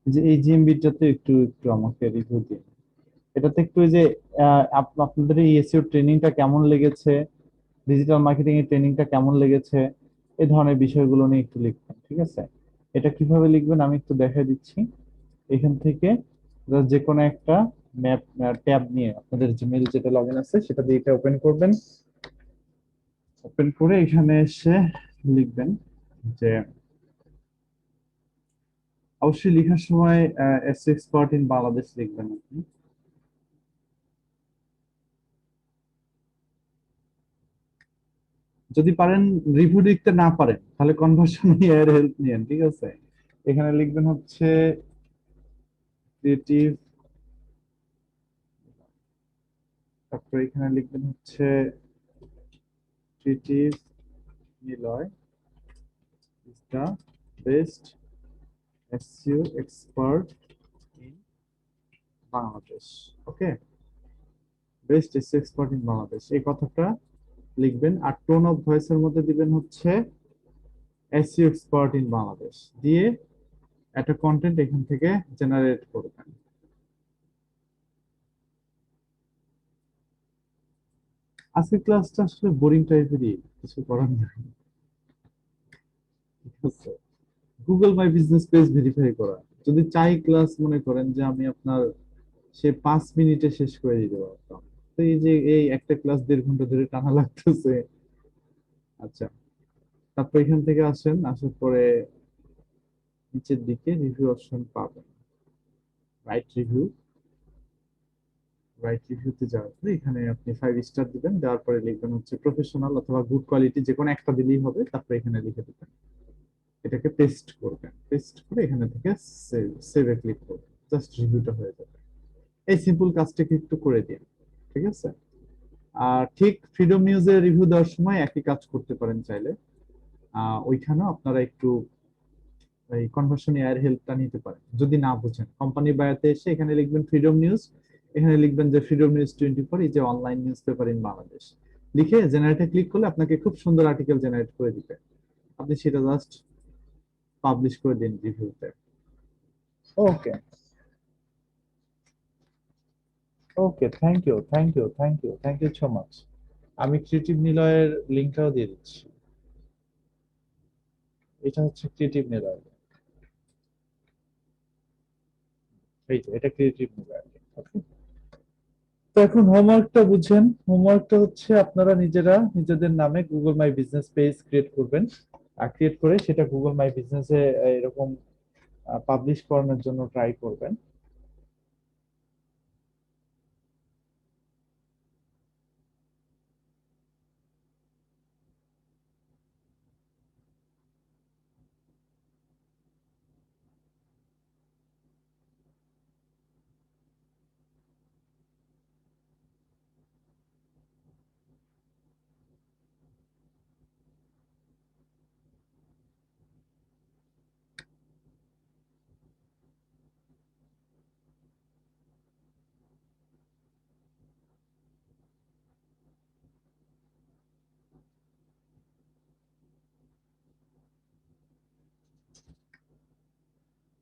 যে এই জিএমবিটাতে একটু একটু আমাকে রিভিউ দিন। এটাতে একটু ওই যে আপনাদের এই এসইও ট্রেনিংটা কেমন লেগেছে, ডিজিটাল মার্কেটিং এর ট্রেনিংটা কেমন লেগেছে, এই ধরনের বিষয়গুলো নিয়ে একটু লিখবেন, ঠিক আছে? এটা কিভাবে লিখবেন আমি একটু দেখাই দিচ্ছি। এখান থেকে যে কোনো একটা ম্যাপ ট্যাব নিয়ে আপনাদের জিমেইল যেটা লগ ইন আছে সেটা দিয়ে এটা ওপেন করবেন। ওপেন করে এখানে এসে লিখবেন যে, অবশ্যই লেখার সময় এসইও এক্সপার্ট ইন বাংলাদেশ লিখবেন আপনি। যদি পারেন, রিভিউ লিখতে না পারেন তাহলে কনভার্সন এর হেল্প নিয়েন, ঠিক আছে? এখানে লিখবেন হচ্ছে ক্রিয়েটিভ, তারপর এখানে লিখবেন হচ্ছে creative Niloy is the best SEO expert in Bangladesh. Okay, best SEO expert in Bangladesh, এই কথাটা লিখবেন। আর টোন অফ ভয়েসের মধ্যে দিবেন হচ্ছে এসইও এক্সপার্ট ইন বাংলাদেশ দিয়ে একটা কন্টেন্ট এখান থেকে জেনারেট করবেন। আজকের ক্লাসটা আসলে বোরিং টাইপেরই, কিছু করার নাই, ঠিক আছে? Google my business page verify করা, যদি চাই ক্লাস মনে করেন যে আমি আপনার সে 5 মিনিটে শেষ করে দিতে পারতাম, তো এই যে এই একটা ক্লাস 1.5 ঘন্টা ধরে টানা লাগতেছে। আচ্ছা, তারপর এখান থেকে আসেন, আসার পরে নিচের দিকে রিভিউ অপশন পাবেন, রাইট রিভিউ। রাইট রিভিউতে যাওয়ার পরে এখানে আপনি 5 স্টার দিবেন, দেওয়ার পরে লিখবেন হচ্ছে প্রফেশনাল অথবা গুড কোয়ালিটি, যে কোনো একটা দিলেই হবে। তারপরে এখানে লিখে দিবেন, এটাকে পেস্ট করবেন, পেস্ট করে এখানে থেকে সেভে ক্লিক করবেন, জাস্ট রিভিউটা হয়ে যাবে। এই সিম্পল কাজটাকে একটু করে দিন, ঠিক আছে? ঠিক ফ্রিডম নিউজের রিভিউ দেওয়ার সময় একই কাজ করতে পারেন চাইলে। ওইখানেও আপনারা একটু এই কনভার্সন এআই হেল্পটা নিতে পারেন যদি না বুঝেন। কোম্পানি বায়াতে এসে এখানে লিখবেন ফ্রিডম নিউজ, এখানে লিখবেন যে ফ্রিডম নিউজ 24 এই যে online news paper in Bangladesh, লিখে জেনারেটে ক্লিক করলে আপনাকে খুব সুন্দর আর্টিকেল জেনারেট করে দিবে। আপনি সেটা জাস্ট পাবলিশ করে দিন রিভিউতে। Okay okay, thank you thank you thank you thank you so much. আমি ক্রিয়েটিভ নিলয়ের লিংকটাও দিয়ে দিচ্ছি। এটা হচ্ছে ক্রিয়েটিভ নিলয়, এই যে এটা ক্রিয়েটিভ নিলয়। ওকে, তো এখন হোমওয়ার্কটা বুঝেন। হোমওয়ার্কটা হচ্ছে আপনারা নিজেরা নিজেদের নামে Google my business page create করবেন, আর ক্রিয়েট করে সেটা গুগল মাই বিজনেসে এরকম পাবলিশ করানোর জন্য ট্রাই করবেন।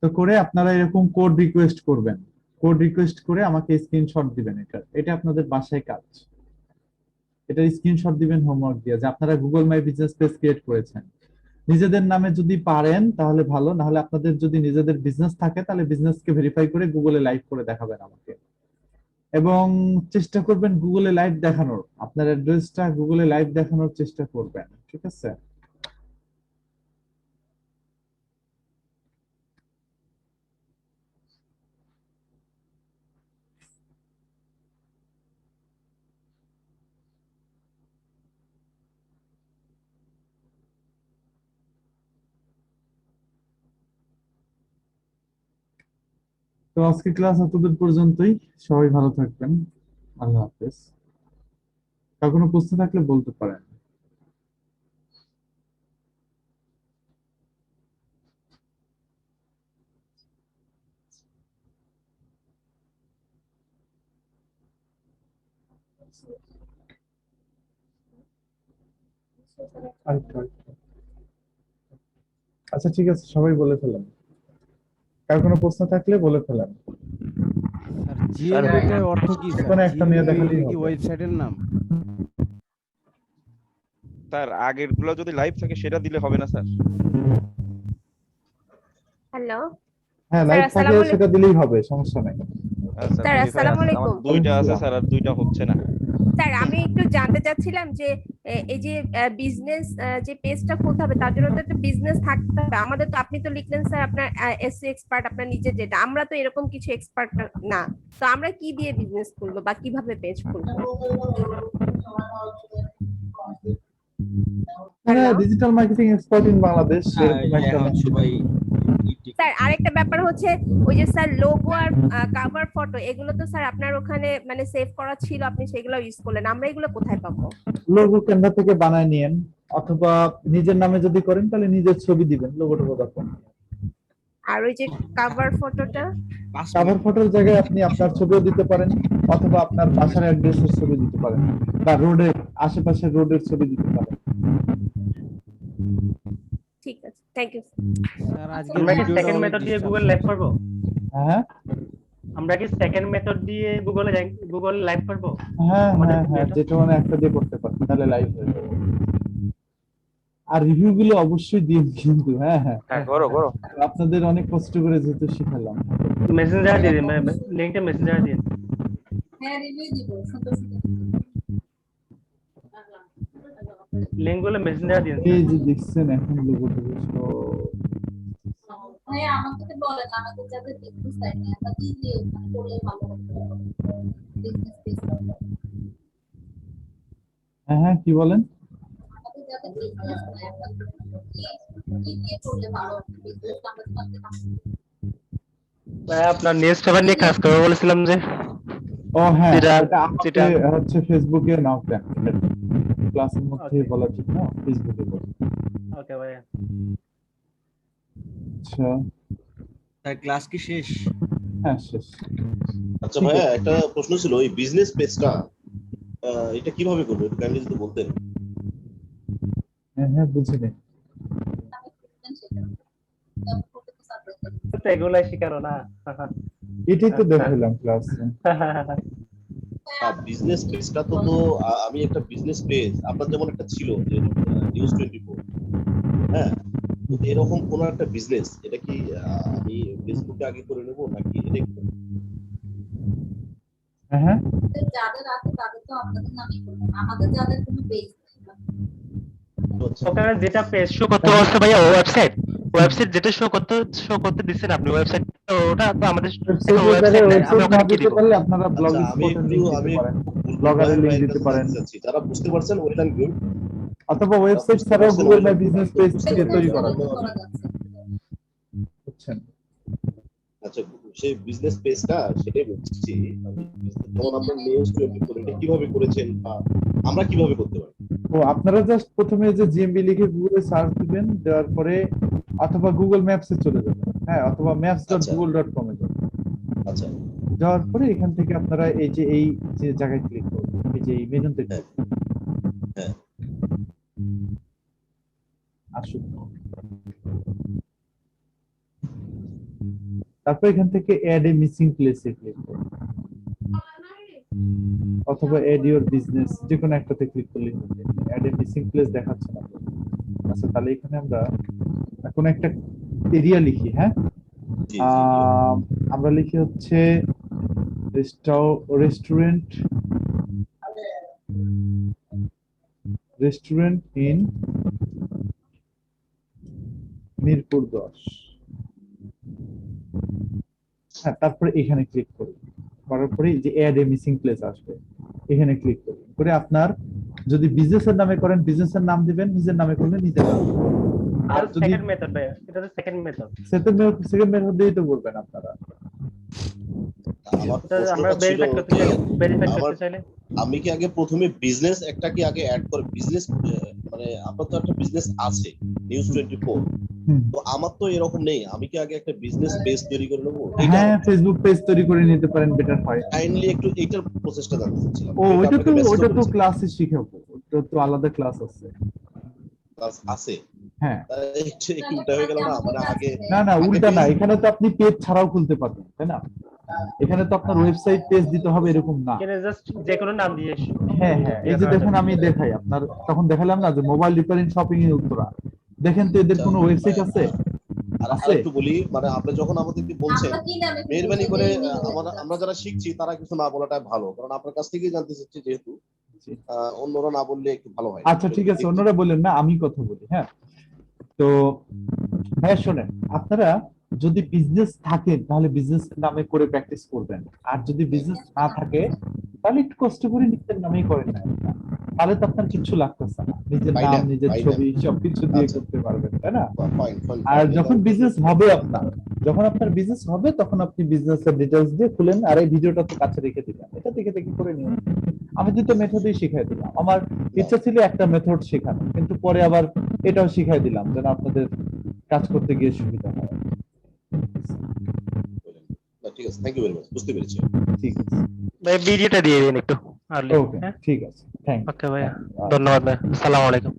তো করে আপনারা এরকম কোড রিকোয়েস্ট করবেন, কোড রিকোয়েস্ট করে আমাকে স্ক্রিনশট দিবেন। এটা আপনাদের বাসায় কাজ। এটা স্ক্রিনশট দিবেন হোমওয়ার্ক দিয়ে যে আপনারা Google my business page create করেছেন। নিজেদের নামে যদি পারেন তাহলে ভালো, না হলে আপনাদের যদি নিজেদের বিজনেস থাকে তাহলে বিজনেসকে ভেরিফাই করে গুগলে লাইভ করে দেখাবেন আমাকে, এবং চেষ্টা করবেন গুগলে লাইভ দেখানোর, আপনার অ্যাড্রেসটা গুগলে লাইভ দেখানোর চেষ্টা করবেন। ঠিক আছে? তো আজকে ক্লাস এতদূর পর্যন্তই। সবাই ভালো থাকবেন। আল্লাহ হাফেজ। কার কোনো প্রশ্ন থাকলে বলতে পারেন। আচ্ছা ঠিক আছে, সবাই বলে ফেলেন। কার কোনো প্রশ্ন থাকলে বলে ফেলেন। স্যার জিএমবি এর অর্থ কি স্যার? এখানে একটা নিয়ে দেখালেই জিএমবি কি হবে। ওয়েবসাইটের নাম? স্যার আগের গুলো যদি লাইভ থাকে সেটা দিলে হবে না স্যার? হ্যালো হ্যাঁ, স্যার, লাইভ থাকলে আসসালামু সেটা দিলেই হবে, সমস্যা নাই। স্যার আসসালামু আলাইকুম। আমার দুইটা আছে স্যার, আর দুইটা হচ্ছে না। স্যার আমি একটু জানতে চাচ্ছিলাম যে এই যে বিজনেস যে পেজটা খুলতে হবে তার জন্য তো একটা বিজনেস থাকতে হবে আমাদের। তো আপনি তো লিখলেন স্যার আপনার এসসি এক্সপার্ট, আপনার নিজের যেটা, আমরা তো এরকম কিছু এক্সপার্ট না। তো আমরা কি দিয়ে বিজনেস খুলবো বা কিভাবে পেজ খুলবো? Digital marketing expert in Bangladesh এরকম একটা স্যার আরেকটা ব্যাপার হচ্ছে ওই যে স্যার লোগো আর কভার ফটো এগুলো তো স্যার আপনার ওখানে মানে সেভ করা ছিল, আপনি সেগুলো ইউজ করলেন, আমরা এগুলো কোথায় পাবো? লোগো ক্যানভা থেকে বানায় নিয়েন, অথবা নিজের নামে যদি করেন তাহলে নিজের ছবি দিবেন, লোগোটা দরকার নেই। আর ওই যে কভার ফটোটা? কভার ফটোর জায়গায় আপনি আপনার ছবিও দিতে পারেন, অথবা আপনার বাসার অ্যাড্রেসের ছবি দিতে পারেন, বা রোডের আশেপাশের রোডের ছবি দিতে পারেন। ঠিক আছে, থ্যাংক ইউ স্যার আজকে আমরা কি ভিডিওটা সেকেন্ড অনেক মেথড দিয়ে disturb গুগল হচ্ছে। লাইভ করব? হ্যাঁ আমরা কি সেকেন্ড মেথড দিয়ে গুগল লাইভ করব? হ্যাঁ আমাদের হ্যাঁ হ্যাঁ, ভিডিওটা? যেটা মানে একটা দিয়ে করতে পারেন, তাহলে লাইভ হয়ে যাবে। আর রিভিউ গুলো অবশ্যই দিন কিন্তু। হ্যাঁ হ্যাঁ, হ্যাঁ করো করো। আপনাদের অনেক কষ্ট করে যেহেতু শিখালাম। মেসেঞ্জার দিয়ে দিন, লিংকটা মেসেঞ্জার দিন। হ্যাঁ রিভিউ দিব লিংকগুলো মেসেঞ্জার দিন। এই যে দেখছেন এখন লোগোটা হ্যাঁ আমাকে বলেন, আমাদের যাতে দেখতে চাই না বা কি দিয়ে করলে ভালো হবে বিজনেস পেজ। হ্যাঁ হ্যাঁ, কি বলেন? আমাদের যাতে বিজনেস কি দিয়ে করলে ভালো হবে বিজনেস আমরা করতে পারবো। আপনার নেক্সট পেপার নিয়ে কাজ করবো বলেছিলাম যে ও হ্যাঁ, যেটা- এটা আমাকে যেটা- হচ্ছে ফেসবুকে নক দেন, ক্লাসের মধ্যে Okay. বলা ঠিক না, ফেসবুকে বলুন। ওকে ভাইয়া। আচ্ছা, তার ক্লাস কি শেষ? হ্যাঁ শেষ। আচ্ছা ঠিক ভাইয়া, আছে। একটা প্রশ্ন ছিল, ওই বিজনেস পেজটা এটা কিভাবে করবো, একটু কাইন্ডলি যদি বলতেন। হ্যাঁ হ্যাঁ, বুঝিনি। তো এগুলাই শিখারো না। এটাই তো দেখাইলাম ক্লাসে। বিজনেস পেজটা তো আমি একটা বিজনেস পেজ আপনার যেমন একটা ছিল যে নিউজ 24, হ্যাঁ, তো এরকম কোন একটা বিজনেস, এটা কি আমি ফেসবুকে আগে করে নেব নাকি এটা একটু? হ্যাঁ হ্যাঁ, যাদের আছে তাদের তো আপনাদের নামই করবেন, আমাদের যাদের কোনো পেজ ওখানে যেটা পেজ শো করতে বলছে ভাইয়া ওয়েবসাইট যেটা শো করতে দিচ্ছেন আপনি, ওয়েবসাইট ওটা তো আমাদের ওয়েবসাইট না দিতে পারলে আপনারা ব্লগ আচ্ছা, আমি স্পটের লিংক দিতে পারেন, ভুল ব্লগারের লিংক ভাইয়ের দিতে কাছে পারেন, জানতে চাচ্ছি। যারা বুঝতে পারছেন ওয়েল এন্ড গুড, অথবা ওয়েবসাইট ছাড়াও গুগল মাই বিজনেস পেজ থেকে তৈরি করা যায়, করা যাচ্ছে। বুঝছেন? আচ্ছা, সেই বিজনেস পেজটা সেটাই বলছি, যেমন আপনার নিউজ 24 এটা কিভাবে করেছেন বা আমরা কিভাবে করতে পারি? ও আপনারা জাস্ট প্রথমে যে জিএমবি লিখে গুগলে সার্চ দিবেন, দেওয়ার পরে অথবা গুগল ম্যাপসে চলে যাবেন, হ্যাঁ, অথবা maps.google.com এ যাবেন। আচ্ছা, যাওয়ার পরে এখান থেকে আপনারা এই যে জায়গায় ক্লিক করবেন, এই যে এই মেনুতে হ্যাঁ। হ্যাঁ। আসুন, তারপর এখান থেকে অ্যাড এ মিসিং প্লেসে ক্লিক করুন, অথবা অ্যাড ইওর বিজনেস, যে কোনো একটাতে ক্লিক করলে অ্যাড এ মিসিং প্লেস দেখাচ্ছে না। আচ্ছা, তাহলে এখানে আমরা এখন একটা এরিয়া লিখি, হ্যাঁ, জি, জি, আমরা লিখি হচ্ছে রেস্টুরেন্ট ইন মিরপুর 10, হ্যাঁ, তারপরে এখানে ক্লিক করুন, করার পরে যে অ্যাড এ মিসিং প্লেস আসবে, এখানে ক্লিক করুন, করে আপনার যদি বিজনেসের নামে করেন বিজনেসের নাম দিবেন, নিজের নামে করলে নিজের নাম দিবেন। আর আর যদি সেকেন্ড মেথড ভাইয়া, এটা তো সেকেন্ড মেথড। সেকেন্ড মেথড দিয়েই তো করবেন আপনারা। আমার আমরা প্রশ্নটা ছিল ভেরিফাই আমার- করতে চাইলে আমি কি আগে প্রথমে বিজনেস একটা কি আগে অ্যাড করে বিজনেস, মানে আপনার তো একটা বিজনেস আছে নিউজ 24, হুম। তো আমার তো এরকম নেই, আমি কি আগে একটা বিজনেস পেজ তৈরি করে নেবো? হ্যাঁ, ফেসবুক পেজ তৈরি করে নিতে পারেন, বেটার হয়। কাইন্ডলি একটু এইটার প্রসেসটা জানতে চাচ্ছিলাম। ও এটা ওইটা তো আপনাকে message ওটা তো করেছি। ক্লাসে শিখাবো, ওটা তো আলাদা ক্লাস আছে। ক্লাস আছে, হ্যাঁ, একটু উল্টা হয়ে গেল না, মানে আগে না না, আগে উল্টা না, page- এখানে তো আপনি পেজ ছাড়াও খুলতে পারবেন, তাই না? এখানে তো আপনার ওয়েবসাইট পেজ দিতে হবে এরকম না। এখানে জাস্ট যে কোনো নাম দিয়ে হ্যাঁ হ্যাঁ, এই যে দেখেন আমি দেখাই আপনার, তখন দেখালাম না যে মোবাইল রিপেয়ারিং শপিং এর উত্তরা, দেখেন তো এদের কোনো ওয়েবসাইট আছে? আর আছে? একটু বলি, মানে আপনি যখন আমাদেরকে বলছেন আমরা কি নামে মেহরবানি করে আমরা আমরা যারা শিখছি তারা কিছু না বলাটাই ভালো, কারণ আপনার কাছ থেকেই জানতে চাচ্ছি, যেহেতু অন্যরা না বললে একটু ভালো হয়। আচ্ছা ঠিক আছে, অন্যরা বলেন না, আমি কথা বলি। হ্যাঁ, তো ভাইয়া শোনেন, আপনারা যদি বিজনেস থাকে তাহলে বিজনেস নামে করে প্র্যাকটিস করবেন, আর যদি বিজনেস না থাকে তাহলে একটু কষ্ট করে নিজের নামেই করেন না, তাহলে তো আপনার কিছু লাগতেছে না, নিজের পাই নাম না, নিজের পাই না। ছবি সবকিছু দিয়ে আচ্ছা। করতে পারবেন, তাই না? Fine, fine, আর fine, যখন এটা- বিজনেস হবে যখন আপনার বিজনেস হবে তখন আপনি বিজনেসের ডিটেইলস দিয়ে খুলেন, আর এই ভিডিওটা তো কাছে রেখে দিবেন, এটা দেখে দেখে করে নিন। আমি দুটো মেথডই শিখাই দিলাম, আমার ইচ্ছা ছিল একটা মেথড শেখানো, কিন্তু পরে আবার এটাও শিখাই দিলাম যেন আপনাদের কাজ করতে গিয়ে সুবিধা হয়। ঠিক আছে, থ্যাংক ইউ ভেরি মাচ, বুঝতে পেরেছি। ঠিক আছে, ভিডিওটা দিয়ে দিন একটু আর্লি। ওকে, ঠিক আছে, থ্যাংক ওকে ভাইয়া, ধন্যবাদ ভাই, আসসালামু আলাইকুম।